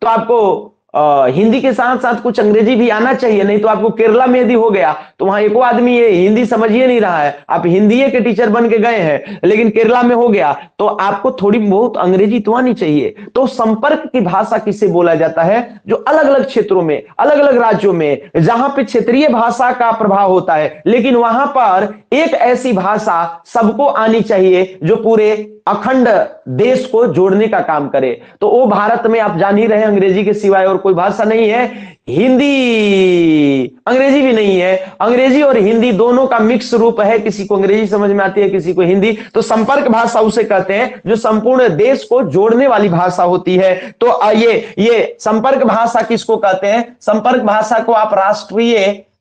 तो आपको हिंदी के साथ साथ कुछ अंग्रेजी भी आना चाहिए, नहीं तो आपको केरला में यदि हो गया तो वहां एको आदमी ये हिंदी समझिए नहीं रहा है, आप हिंदी के टीचर बन के गए हैं लेकिन केरला में हो गया तो आपको थोड़ी बहुत अंग्रेजी तो आनी चाहिए। तो संपर्क की भाषा किसे बोला जाता है? जो अलग अलग क्षेत्रों में, अलग अलग राज्यों में जहां पे क्षेत्रीय भाषा का प्रभाव होता है लेकिन वहां पर एक ऐसी भाषा सबको आनी चाहिए जो पूरे अखंड देश को जोड़ने का काम करे। तो वो भारत में आप जान ही रहे अंग्रेजी के सिवाय और कोई भाषा नहीं है, हिंदी, अंग्रेजी भी नहीं है। अंग्रेजी और हिंदी दोनों का मिक्स रूप है, किसी को अंग्रेजी समझ में आती है किसी को हिंदी। तो संपर्क भाषा उसे कहते हैं जो संपूर्ण देश को जोड़ने वाली भाषा होती है। तो ये संपर्क भाषा किसको कहते हैं? संपर्क भाषा को आप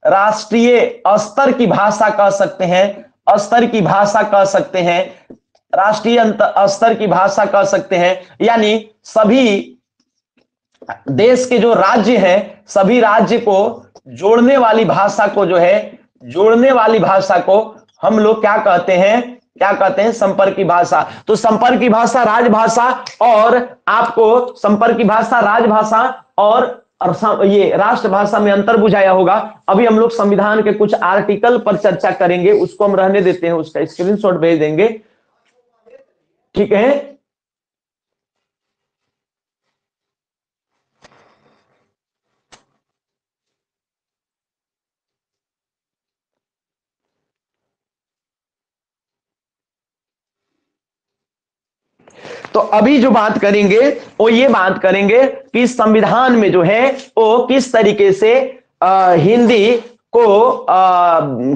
राष्ट्रीय स्तर की भाषा कह सकते हैं, स्तर की भाषा कह सकते हैं, राष्ट्रीय स्तर की भाषा कह सकते हैं। यानी सभी देश के जो राज्य हैं, सभी राज्य को जोड़ने वाली भाषा को जो है, जोड़ने वाली भाषा को हम लोग क्या कहते हैं? क्या कहते हैं? संपर्क की भाषा। तो संपर्क की भाषा राजभाषा, और आपको संपर्क की भाषा राजभाषा और ये राष्ट्रभाषा में अंतर बुझाया होगा। अभी हम लोग संविधान के कुछ आर्टिकल पर चर्चा करेंगे, उसको हम रहने देते हैं, उसका स्क्रीनशॉट भेज देंगे, ठीक है। तो अभी जो बात करेंगे वो ये बात करेंगे कि संविधान में जो है वो किस तरीके से हिंदी को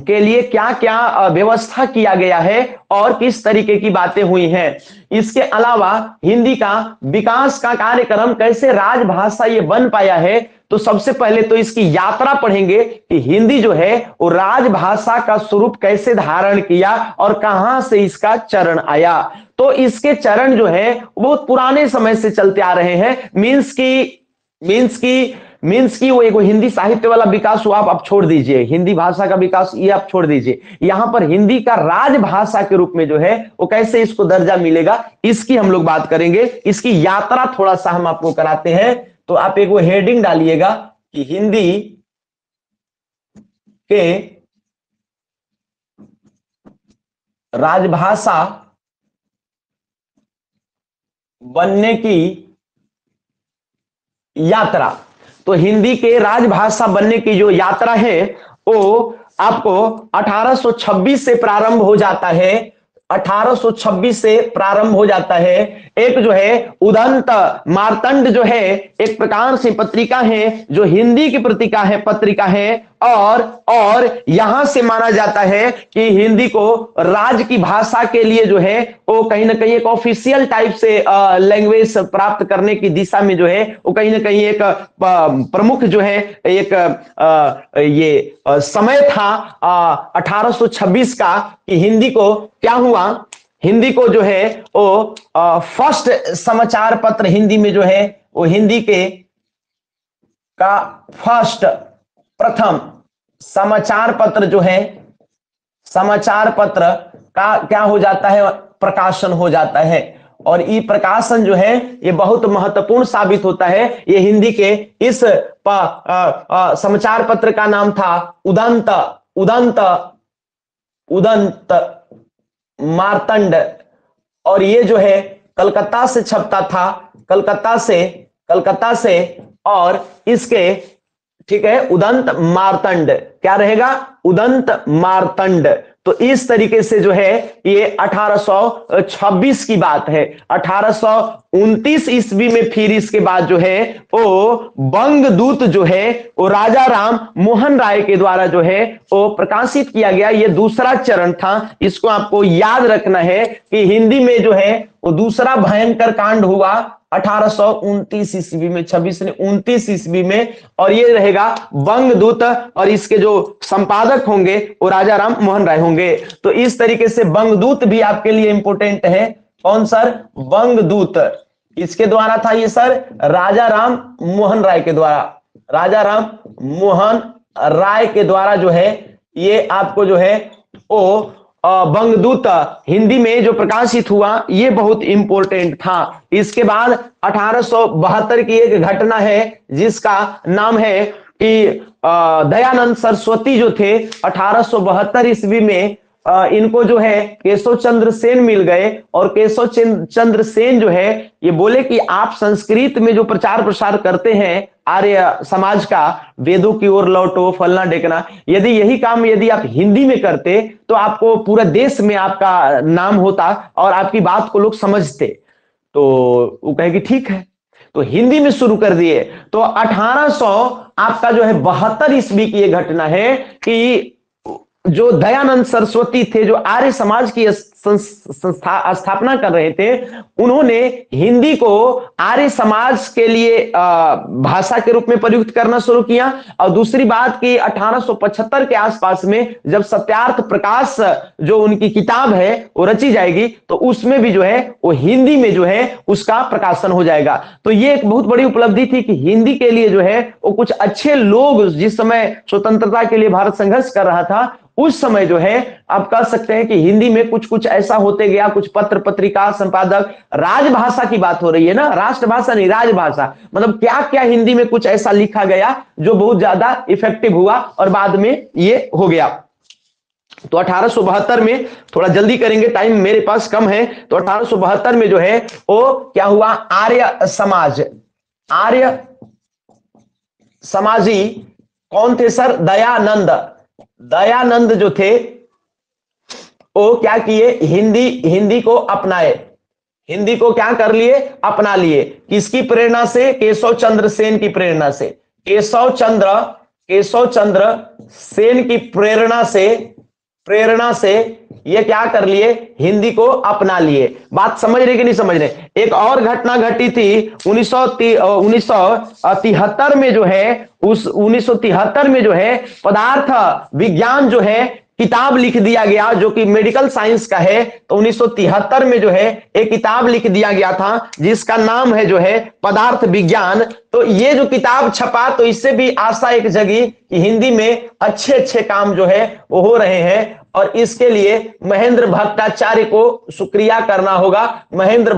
के लिए क्या क्या व्यवस्था किया गया है और किस तरीके की बातें हुई हैं। इसके अलावा हिंदी का विकास का कार्यक्रम कैसे राजभाषा ये बन पाया है, तो सबसे पहले तो इसकी यात्रा पढ़ेंगे कि हिंदी जो है वो राजभाषा का स्वरूप कैसे धारण किया और कहां से इसका चरण आया। तो इसके चरण जो है बहुत पुराने समय से चलते आ रहे हैं। मीन्स की वो एक हिंदी साहित्य वाला विकास हुआ, आप छोड़ दीजिए, हिंदी भाषा का विकास ये आप छोड़ दीजिए। यहां पर हिंदी का राजभाषा के रूप में जो है वो कैसे इसको दर्जा मिलेगा, इसकी हम लोग बात करेंगे। इसकी यात्रा थोड़ा सा हम आपको कराते हैं। तो आप एक वो हेडिंग डालिएगा कि हिंदी के राजभाषा बनने की यात्रा। तो हिंदी के राजभाषा बनने की जो यात्रा है वो आपको 1826 से प्रारंभ हो जाता है। 1826 से प्रारंभ हो जाता है। एक जो है उदंत मार्तंड जो है एक प्रकार से पत्रिका है जो हिंदी की पत्रिका है और यहां से माना जाता है कि हिंदी को राज्य की भाषा के लिए जो है वो कहीं ना कहीं एक ऑफिशियल टाइप से लैंग्वेज प्राप्त करने की दिशा में जो है वो कहीं ना कहीं एक प्रमुख जो है एक ये समय था 1826 का कि हिंदी को क्या हुआ, हिंदी को जो है वो फर्स्ट समाचार पत्र हिंदी में जो है वो हिंदी के का फर्स्ट प्रथम समाचार पत्र जो है, समाचार पत्र का क्या हो जाता है, प्रकाशन हो जाता है। और ये प्रकाशन जो है ये बहुत महत्वपूर्ण साबित होता है। ये हिंदी के इस समाचार पत्र का नाम था उदंत मार्तंड, और ये जो है कलकत्ता से छपता था, कलकत्ता से और इसके ठीक है उदंत मार्तंड क्या रहेगा, उदंत मार्तंड। तो इस तरीके से जो है ये 1826 की बात है। 1829 ईस्वी में फिर इसके बाद जो है वो बंगदूत जो है वो राजा राम मोहन राय के द्वारा जो है वो प्रकाशित किया गया। ये दूसरा चरण था, इसको आपको याद रखना है कि हिंदी में जो है वो दूसरा भयंकर कांड हुआ 1829 ईस्वी में, 26 ने 29 ईस्वी में, और ये रहेगा बंगदूत और इसके जो संपादक होंगे वो राजा राम मोहन राय होंगे। तो इस तरीके से बंगदूत भी आपके लिए इंपॉर्टेंट है कौन सर? बंगदूत। किसके द्वारा था ये सर? राजा राम मोहन राय के द्वारा। राजा राम मोहन राय के द्वारा जो है ये आपको जो है वो बंगदूत हिंदी में जो प्रकाशित हुआ ये बहुत इंपॉर्टेंट था। इसके बाद 1872 की एक घटना है जिसका नाम है कि दयानंद सरस्वती जो थे 1872 ईस्वी में इनको जो है केशव चंद्र सेन मिल गए और केशव चंद्र सेन जो है ये बोले कि आप संस्कृत में जो प्रचार प्रसार करते हैं आर्य समाज का, वेदों की ओर लौटो फलना ढेकना, यदि यही काम यदि आप हिंदी में करते तो आपको पूरा देश में आपका नाम होता और आपकी बात को लोग समझते। तो वो कहे कि ठीक है, तो हिंदी में शुरू कर दिए। तो 1800 आपका जो है 72 ईस्वी की यह घटना है कि जो दयानंद सरस्वती थे जो आर्य समाज की स्थापना कर रहे थे, उन्होंने हिंदी को आर्य समाज के लिए भाषा के रूप में प्रयुक्त करना शुरू किया। और दूसरी बात कि 1875 के आसपास में जब सत्यार्थ प्रकाश जो उनकी किताब है वो रची जाएगी तो उसमें भी जो है वो हिंदी में जो है उसका प्रकाशन हो जाएगा। तो ये एक बहुत बड़ी उपलब्धि थी कि हिंदी के लिए जो है वो कुछ अच्छे लोग, जिस समय स्वतंत्रता के लिए भारत संघर्ष कर रहा था उस समय जो है आप कह सकते हैं कि हिंदी में कुछ कुछ ऐसा होते गया, कुछ पत्र पत्रिका संपादक, राजभाषा की बात हो रही है ना, राष्ट्रभाषा नहीं राजभाषा, मतलब क्या क्या हिंदी में कुछ ऐसा लिखा गया जो बहुत ज्यादा इफेक्टिव हुआ और बाद में ये हो गया। तो 1872 में, थोड़ा जल्दी करेंगे टाइम मेरे पास कम है, तो 1872 में जो है वो क्या हुआ, आर्य समाज, आर्य समाजी कौन थे सर? दयानंद। दयानंद जो थे वो क्या किए, हिंदी को अपनाए, हिंदी को क्या कर लिए, अपना लिए। किसकी प्रेरणा से? केशव चंद्र सेन की प्रेरणा से। केशव चंद्र सेन की प्रेरणा से ये क्या कर लिए, हिंदी को अपना लिए। बात समझ रहे कि नहीं समझ रहे? एक और घटना घटी थी 1973 में जो है, उस 1973 में जो है पदार्थ विज्ञान जो है किताब लिख दिया गया जो कि मेडिकल साइंस का है। तो 1973 में जो है एक किताब लिख दिया गया था जिसका नाम है जो है पदार्थ विज्ञान। तो ये जो किताब छपा तो इससे भी आशा एक जगी कि हिंदी में अच्छे अच्छे काम जो है वो हो रहे हैं और इसके लिए महेंद्र भट्टाचार्य को शुक्रिया करना होगा। महेंद्र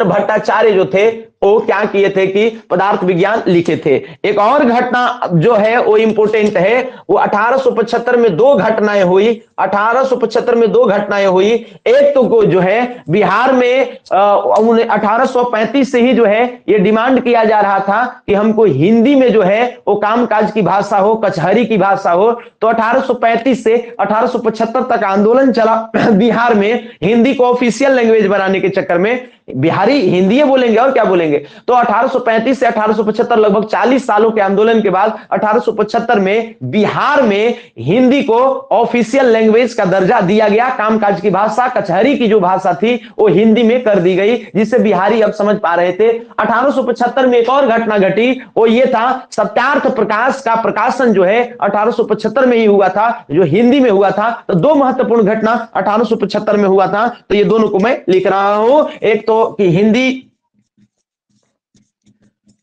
भट्टाचार्य जो थे वो क्या किए थे कि पदार्थ विज्ञान लिखे थे। एक और घटना जो है वो इंपोर्टेंट है, वो 1875 में दो घटनाएं हुई। 1875 में दो घटनाएं हुई। एक तो जो है बिहार में 1835 से ही जो है ये डिमांड किया जा रहा था कि हमको हिंदी में जो है वो कामकाज की भाषा हो, कचहरी की भाषा हो। तो 1835 से 1875 तक आंदोलन चला बिहार में हिंदी को ऑफिशियल लैंग्वेज बनाने के चक्कर में। बिहारी हिंदी बोलेंगे और क्या बोलेंगे। तो 1835 से 1875 लगभग 40 सालों के आंदोलन के बाद 1875 में बिहार में हिंदी को ऑफिशियल लैंग्वेज का दर्जा दिया गया। कामकाज की भाषा, कचहरी की जो भाषा थी वो हिंदी में कर दी गई, जिससे बिहारी अब समझ पा रहे थे। 1875 में एक और घटना घटी, वो ये था सत्यार्थ प्रकाश का प्रकाशन जो है 1875 में ही हुआ था, जो हिंदी में हुआ था। तो दो महत्वपूर्ण घटना 1875 में हुआ था, तो ये दोनों को मैं लिख रहा हूं। एक तो कि हिंदी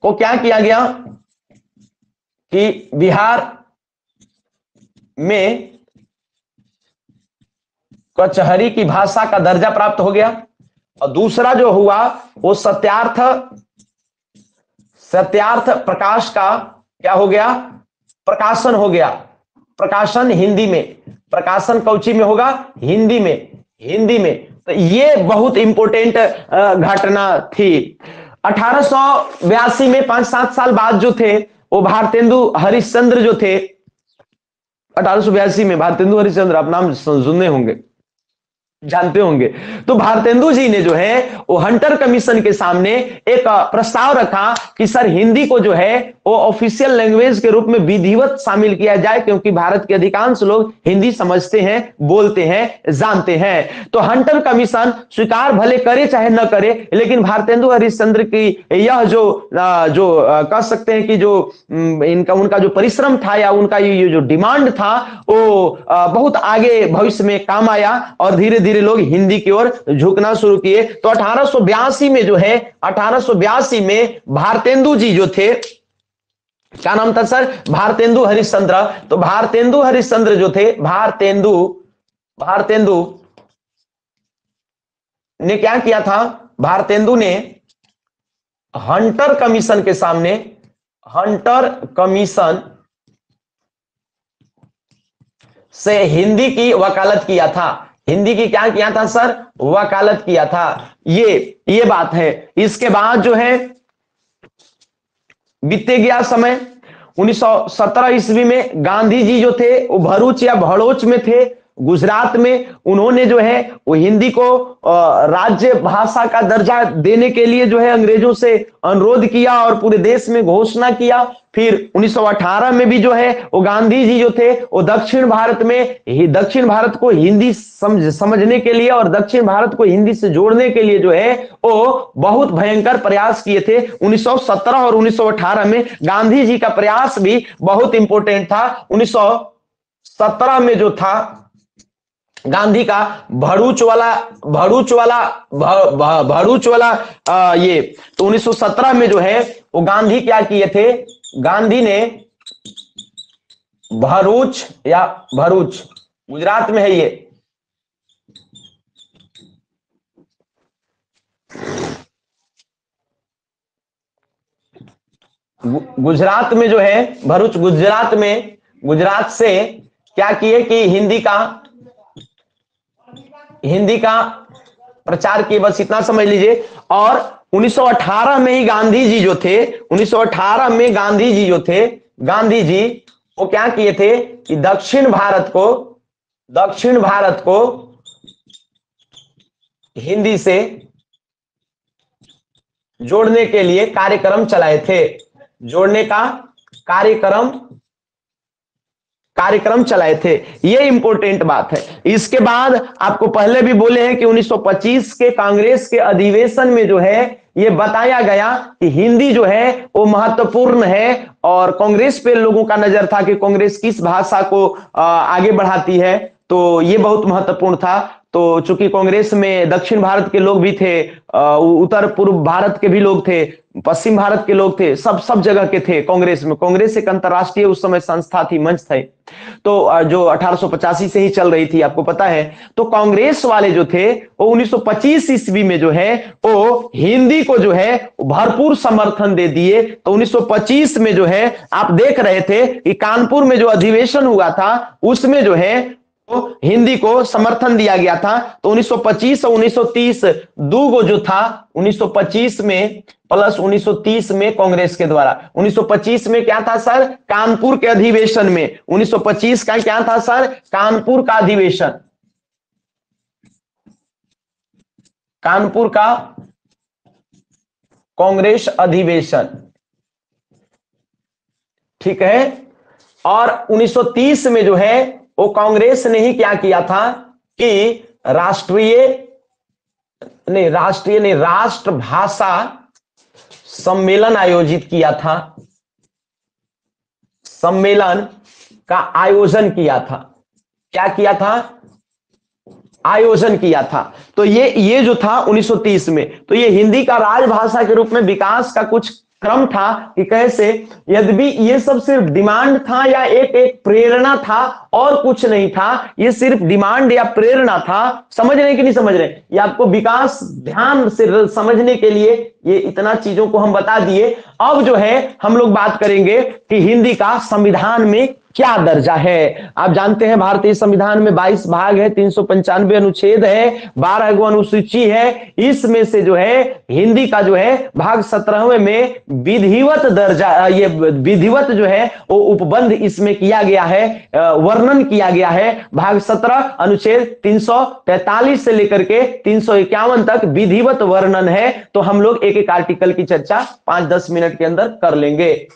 को क्या किया गया कि बिहार में कचहरी की भाषा का दर्जा प्राप्त हो गया, और दूसरा जो हुआ वो सत्यार्थ प्रकाश का क्या हो गया, प्रकाशन हो गया। प्रकाशन हिंदी में, प्रकाशन कौची में होगा, हिंदी में। तो ये बहुत इंपॉर्टेंट घटना थी। 1882 में 5-7 साल बाद जो थे वो भारतेंदु हरिश्चंद्र जो थे, 1882 में भारतेंदु हरिश्चंद्र, आप नाम सुने होंगे, जानते होंगे। तो भारतेंदु जी ने जो है वो हंटर कमीशन के सामने एक प्रस्ताव रखा कि सर हिंदी को जो है वो ऑफिशियल लैंग्वेज के रूप में विधिवत शामिल किया जाए, क्योंकि भारत के अधिकांश लोग हिंदी समझते हैं, बोलते हैं, जानते हैं। तो हंटर कमीशन स्वीकार भले करे चाहे न करे, लेकिन भारतेंदु हरिश्चंद्र की यह जो कह सकते हैं कि जो उनका जो परिश्रम था या उनका ये जो डिमांड था वो बहुत आगे भविष्य में काम आया, और धीरे धीरे धीरे लोग हिंदी की ओर झुकना शुरू किए। तो 1882 में जो है, 1882 में भारतेंदु जी जो थे, क्या नाम था सर? भारतेंदु हरिश्चंद्र। तो भारतेंदु हरिश्चंद्र जो थे, भारतेंदु ने क्या किया था? भारतेंदु ने हंटर कमीशन के सामने, हंटर कमीशन से हिंदी की वकालत किया था। हिंदी की क्या किया था सर? वकालत किया था। ये बात है। इसके बाद जो है बीते गया समय, 1917 ईस्वी में गांधी जी जो थे वो भरूच या भड़ोच में थे, गुजरात में। उन्होंने जो है वो हिंदी को राज्य भाषा का दर्जा देने के लिए जो है अंग्रेजों से अनुरोध किया और पूरे देश में घोषणा किया। फिर 1918 में भी जो है वो गांधी जी जो थे वो दक्षिण भारत को हिंदी समझने के लिए और दक्षिण भारत को हिंदी से जोड़ने के लिए जो है वो बहुत भयंकर प्रयास किए थे। 1917 और 1918 में गांधी जी का प्रयास भी बहुत इंपॉर्टेंट था। 1917 में जो था गांधी का भरूच वाला ये, तो 1917 में जो है वो गांधी क्या किए थे? गांधी ने भरूच गुजरात में है ये, गुजरात में जो है, भरूच गुजरात से क्या किए कि हिंदी का प्रचार किए। बस इतना समझ लीजिए। और 1918 में ही गांधी जी जो थे, 1918 में गांधी जी वो क्या किए थे कि दक्षिण भारत को हिंदी से जोड़ने के लिए कार्यक्रम चलाए थे, जोड़ने का कार्यक्रम चलाए थे। ये इंपॉर्टेंट बात है। इसके बाद आपको पहले भी बोले हैं कि 1925 के कांग्रेस के अधिवेशन में जो है ये बताया गया कि हिंदी जो है वो महत्वपूर्ण है, और कांग्रेस पे लोगों का नजर था कि कांग्रेस किस भाषा को आगे बढ़ाती है, तो ये बहुत महत्वपूर्ण था। तो चूंकि कांग्रेस में दक्षिण भारत के लोग भी थे, उत्तर पूर्व भारत के भी लोग थे, पश्चिम भारत के लोग थे, सब जगह के थे कांग्रेस में। कांग्रेस एक अंतरराष्ट्रीय उस समय संस्था थी, मंच थे, तो जो 1885 से ही चल रही थी, आपको पता है। तो कांग्रेस वाले जो थे वो 1925 ईस्वी में जो है वो हिंदी को जो है भरपूर समर्थन दे दिए। तो 1925 में जो है आप देख रहे थे कि कानपुर में जो अधिवेशन हुआ था उसमें जो है तो हिंदी को समर्थन दिया गया था। तो 1925 और 1930 दो जो था, 1925 में प्लस 1930 में कांग्रेस के द्वारा। 1925 में क्या था सर? कानपुर के अधिवेशन में। 1925 का क्या था सर? कानपुर का अधिवेशन, कानपुर का कांग्रेस अधिवेशन, ठीक है। और 1930 में जो है वो कांग्रेस ने ही क्या किया था कि राष्ट्रभाषा सम्मेलन आयोजित किया था, सम्मेलन का आयोजन किया था। क्या किया था? आयोजन किया था। तो ये जो था 1930 में, तो ये हिंदी का राजभाषा के रूप में विकास का कुछ क्रम था कि कैसे, यद्यपि ये सब सिर्फ डिमांड था या एक प्रेरणा था और कुछ नहीं था, ये सिर्फ डिमांड या प्रेरणा था। समझ रहे कि नहीं समझ रहे? ये आपको विकास ध्यान से समझने के लिए ये इतना चीजों को हम बता दिए। अब जो है हम लोग बात करेंगे कि हिंदी का संविधान में क्या दर्जा है। आप जानते हैं भारतीय संविधान में 22 भाग है, 395 अनुच्छेद है, 12 गो अनुसूची है। इसमें से जो है हिंदी का जो है भाग 17वें में विधिवत दर्जा, ये विधिवत जो है वो उपबंध इसमें किया गया है, वर्णन किया गया है। भाग 17 अनुच्छेद 343 से लेकर के 351 तक विधिवत वर्णन है। तो हम लोग एक एक आर्टिकल की चर्चा 5-10 मिनट के अंदर कर लेंगे।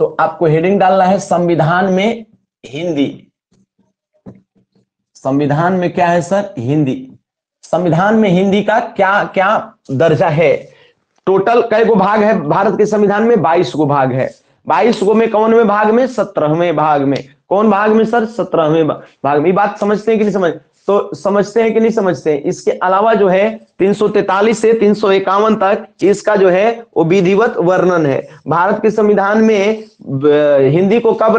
तो आपको हेडिंग डालना है संविधान में हिंदी। संविधान में क्या है सर? हिंदी। संविधान में हिंदी का क्या क्या दर्जा है? टोटल कई गो भाग है भारत के संविधान में? 22 गो भाग है। 22 को में कौन में भाग में? 17वें भाग में। कौन भाग में सर? 17वें भाग में। ये बात समझते हैं कि नहीं समझ? तो समझते हैं कि नहीं समझते हैं? इसके अलावा जो है 343 से 351 तक इसका जो है वो विधिवत वर्णन है। भारत के संविधान में हिंदी को कब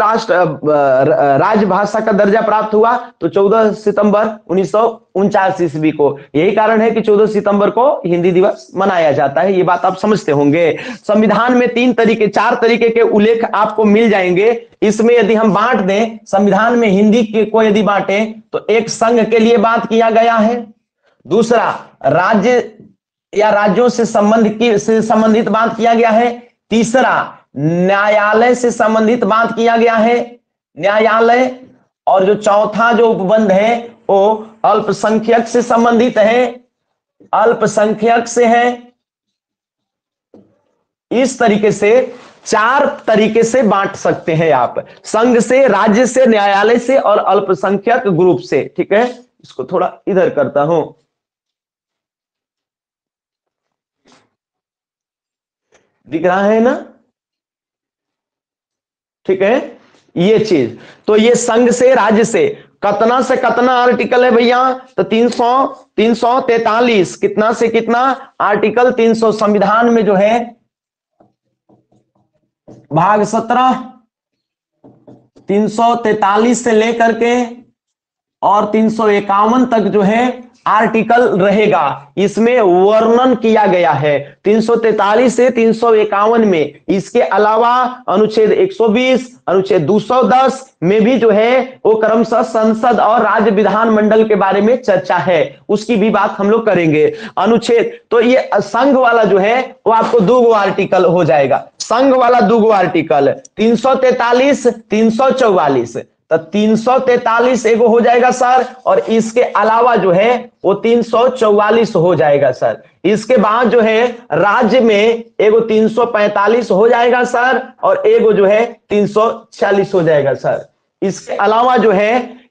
राजभाषा का दर्जा प्राप्त हुआ? तो 14 सितंबर 1949 ईस्वी को। यही कारण है कि 14 सितंबर को हिंदी दिवस मनाया जाता है। ये बात आप समझते होंगे। संविधान में 4 तरीके के उल्लेख आपको मिल जाएंगे। इसमें यदि हम बांट दें संविधान में हिंदी को यदि बांटे तो एक संघ के लिए बात किया गया है, दूसरा राज्य या राज्यों से संबंधित बात किया गया है, तीसरा न्यायालय से संबंधित बात किया गया है, न्यायालय, और जो चौथा जो उपबंध है वो अल्पसंख्यक से संबंधित है, अल्पसंख्यक से है। इस तरीके से 4 तरीके से बांट सकते हैं आप, संघ से, राज्य से, न्यायालय से और अल्पसंख्यक ग्रुप से। ठीक है, इसको थोड़ा इधर करता हूं, दिख रहा है ना? ठीक है, ये चीज। तो ये संघ से, राज्य से कितना आर्टिकल है भैया? तो 343। कितना से कितना? आर्टिकल 300 संविधान में जो है भाग 17 343 से लेकर के और 351 तक जो है आर्टिकल रहेगा। इसमें वर्णन किया गया है 343 से 351 में। इसके अलावा अनुच्छेद 120, अनुच्छेद 210 में भी जो है वो क्रमशः संसद और राज्य विधानमंडल के बारे में चर्चा है, उसकी भी बात हम लोग करेंगे। अनुच्छेद, तो ये संघ वाला जो है वो आपको 2 आर्टिकल हो जाएगा। संघ वाला 2 आर्टिकल 343, 344। तो 343 एगो हो जाएगा सर, और इसके अलावा जो है वो 344 हो जाएगा सर। इसके बाद जो है राज्य में एगो 345 हो जाएगा सर, और एगो जो है 346 हो जाएगा सर। इसके अलावा जो है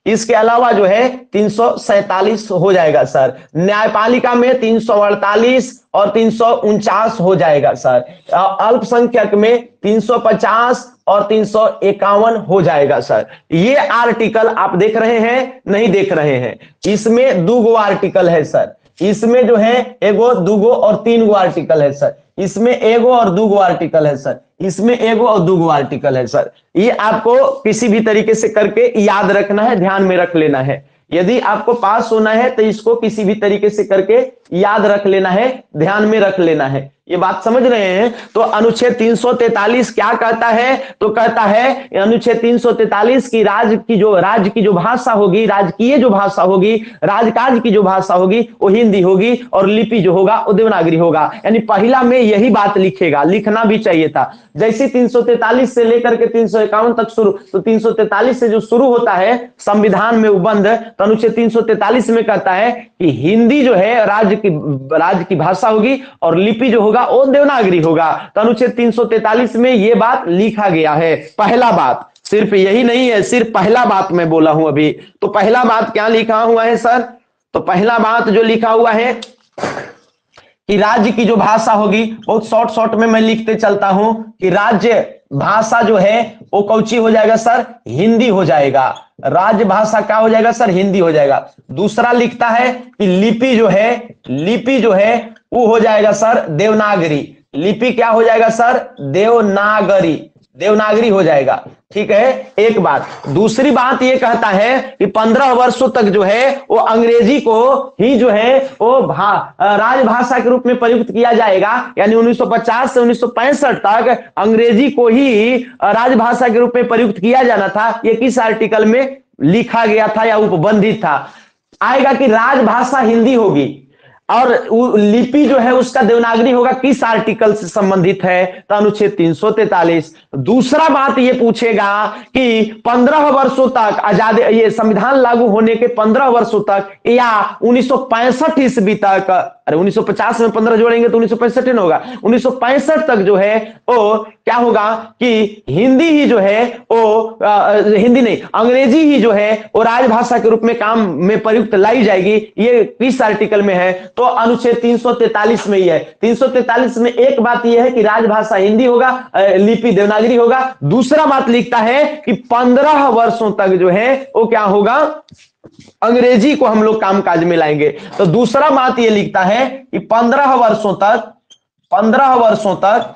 347 हो जाएगा सर। न्यायपालिका में 348 और 349 हो जाएगा सर। अल्पसंख्यक में 350 और 351 हो जाएगा सर। ये आर्टिकल आप देख रहे हैं, नहीं देख रहे हैं? इसमें 2 आर्टिकल है सर। इसमें जो है एगो, 2 और 3 आर्टिकल है सर। इसमें एगो और 2 आर्टिकल है सर। इसमें एगो और 2 आर्टिकल है सर। ये आपको किसी भी तरीके से करके याद रखना है, ध्यान में रख लेना है। यदि आपको पास होना है तो इसको किसी भी तरीके से करके याद रख लेना है, ध्यान में रख लेना है। ये बात समझ रहे हैं? तो अनुच्छेद 343 क्या कहता है? तो कहता है अनुच्छेद 343 की राज्य की जो भाषा होगी, राजकीय जो भाषा होगी, राजकाज की जो भाषा होगी वो हिंदी होगी, और लिपि जो होगा वो देवनागरी होगा। यानी पहला में यही बात लिखेगा, लिखना भी चाहिए था। जैसे 343 से लेकर के 351 तक शुरू, तो 343 से जो शुरू होता है संविधान में उपबंध, तो अनुच्छेद 343 में कहता है कि हिंदी जो है राज्य की भाषा होगी और लिपि जो होगा वो देवनागरी होगा। तो अनुच्छेद 343 में ये बात लिखा गया है। पहला बात, सिर्फ यही नहीं है, सिर्फ पहला बात मैं बोला हूं अभी। तो पहला बात क्या लिखा हुआ है सर? तो पहला बात जो लिखा हुआ है कि राज्य की जो भाषा होगी, बहुत शॉर्ट में मैं लिखते चलता हूं कि राज्य भाषा जो है वो कौची हो जाएगा सर? हिंदी हो जाएगा। राज्य भाषा क्या हो जाएगा सर? हिंदी हो जाएगा। दूसरा लिखता है कि लिपि जो है वो हो जाएगा सर देवनागरी। लिपि क्या हो जाएगा सर? देवनागरी हो जाएगा। ठीक है, एक बात। दूसरी बात ये कहता है कि 15 वर्षों तक जो है वो अंग्रेजी को ही जो है वो राजभाषा के रूप में प्रयुक्त किया जाएगा। यानी 1950 से 1965 तक अंग्रेजी को ही राजभाषा के रूप में प्रयुक्त किया जाना था। ये किस आर्टिकल में लिखा गया था या उपबंधित था? आएगा कि राजभाषा हिंदी होगी और लिपि जो है उसका देवनागरी होगा। किस आर्टिकल से संबंधित है? तो अनुच्छेद 343। दूसरा बात ये पूछेगा कि 15 वर्षों तक आजादी, ये संविधान लागू होने के 15 वर्षों तक या 1965 ईस्वी तक अरे 1950 में 15 जोड़ेंगे तो 1965 न होगा। 1965 तक जो है वो क्या होगा कि हिंदी ही जो है वो हिंदी नहीं, अंग्रेजी ही जो है वो राजभाषा के रूप में काम में प्रयुक्त लाई जाएगी। ये किस आर्टिकल में है? तो अनुच्छेद 343 में ही है। 343 में एक बात यह है कि राजभाषा हिंदी होगा, लिपि देवनागरी होगा। दूसरा बात लिखता है कि 15 वर्षों तक जो है वो क्या होगा, अंग्रेजी को हम लोग कामकाज में लाएंगे। तो दूसरा बात ये लिखता है कि 15 वर्षों तक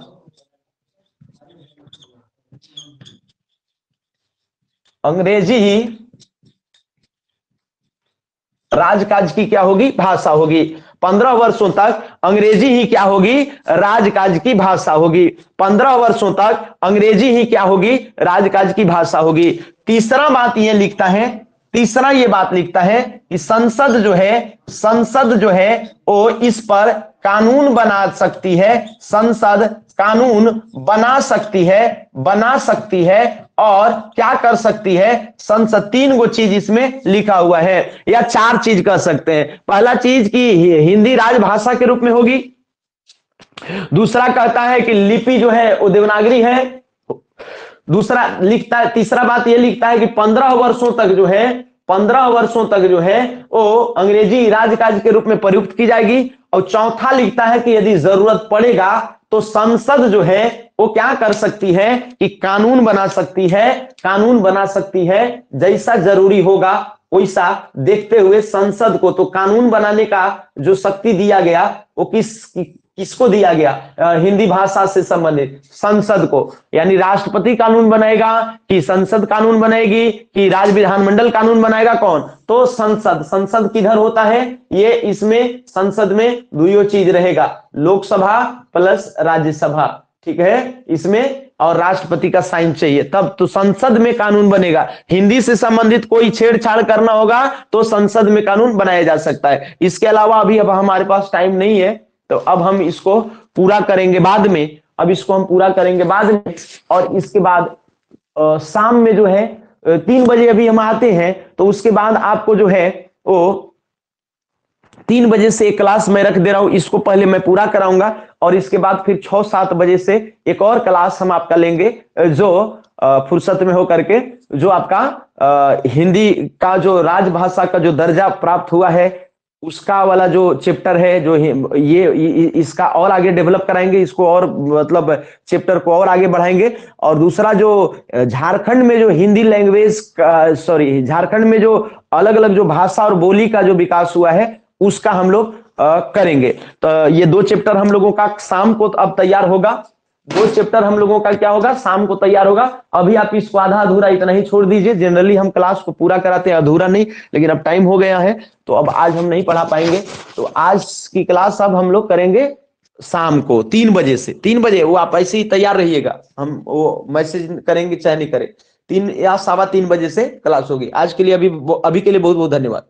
अंग्रेजी ही राजकाज की क्या होगी, भाषा होगी। 15 वर्षों तक अंग्रेजी ही क्या होगी, राजकाज की भाषा होगी। 15 वर्षों तक अंग्रेजी ही क्या होगी, राजकाज की भाषा होगी। तीसरा बात ये लिखता है, तीसरा ये बात लिखता है कि संसद जो है वो इस पर कानून बना सकती है। संसद कानून बना सकती है और क्या कर सकती है, संसद 3 गो चीज इसमें लिखा हुआ है, या 4 चीज कर सकते हैं। पहला चीज की हिंदी राजभाषा के रूप में होगी। दूसरा कहता है कि लिपि जो है वो देवनागरी है। दूसरा लिखता है, तीसरा बात ये लिखता है कि 15 वर्षों तक जो है वो अंग्रेजी राजकाज के रूप में प्रयुक्त की जाएगी। और चौथा लिखता है कि यदि जरूरत पड़ेगा तो संसद जो है वो क्या कर सकती है कि कानून बना सकती है। जैसा जरूरी होगा वैसा देखते हुए संसद को, तो कानून बनाने का जो शक्ति दिया गया वो किसको दिया गया, हिंदी भाषा से संबंधित संसद को। यानी राष्ट्रपति कानून बनाएगा कि संसद कानून बनाएगी कि राज्य विधानमंडल कानून बनाएगा, कौन? तो संसद किधर होता है ये, इसमें संसद में 2 चीज रहेगा, लोकसभा प्लस राज्यसभा, ठीक है इसमें, और राष्ट्रपति का साइन चाहिए, तब तो संसद में कानून बनेगा। हिंदी से संबंधित कोई छेड़छाड़ करना होगा तो संसद में कानून बनाया जा सकता है। इसके अलावा अभी अब हमारे पास टाइम नहीं है, तो अब हम इसको पूरा करेंगे बाद में। और इसके बाद शाम में जो है 3 बजे अभी हम आते हैं, तो उसके बाद आपको जो है वो 3 बजे से एक क्लास मैं रख दे रहा हूं, इसको पहले मैं पूरा कराऊंगा और इसके बाद फिर 6-7 बजे से एक और क्लास हम आपका लेंगे, जो फुर्सत में हो करके, जो आपका हिंदी का जो राजभाषा का जो दर्जा प्राप्त हुआ है उसका वाला जो चैप्टर है, जो ये इसका और आगे डेवलप कराएंगे, इसको और मतलब चैप्टर को और आगे बढ़ाएंगे। और दूसरा जो झारखंड में जो हिंदी लैंग्वेज झारखंड में जो अलग अलग जो भाषा और बोली का जो विकास हुआ है उसका हम लोग करेंगे। तो ये 2 चैप्टर हम लोगों का शाम को अब तैयार होगा। 2 चैप्टर हम लोगों का क्या होगा, शाम को तैयार होगा। अभी आप इसको आधा अधूरा इतना ही छोड़ दीजिए। जनरली हम क्लास को पूरा कराते हैं, अधूरा नहीं, लेकिन अब टाइम हो गया है तो अब आज हम नहीं पढ़ा पाएंगे। तो आज की क्लास अब हम लोग करेंगे शाम को 3 बजे से। 3 बजे वो आप ऐसे ही तैयार रहिएगा, हम वो मैसेज करेंगे चाहे नहीं करें। 3 या 3:15 बजे से क्लास होगी। आज के लिए अभी के लिए बहुत बहुत धन्यवाद।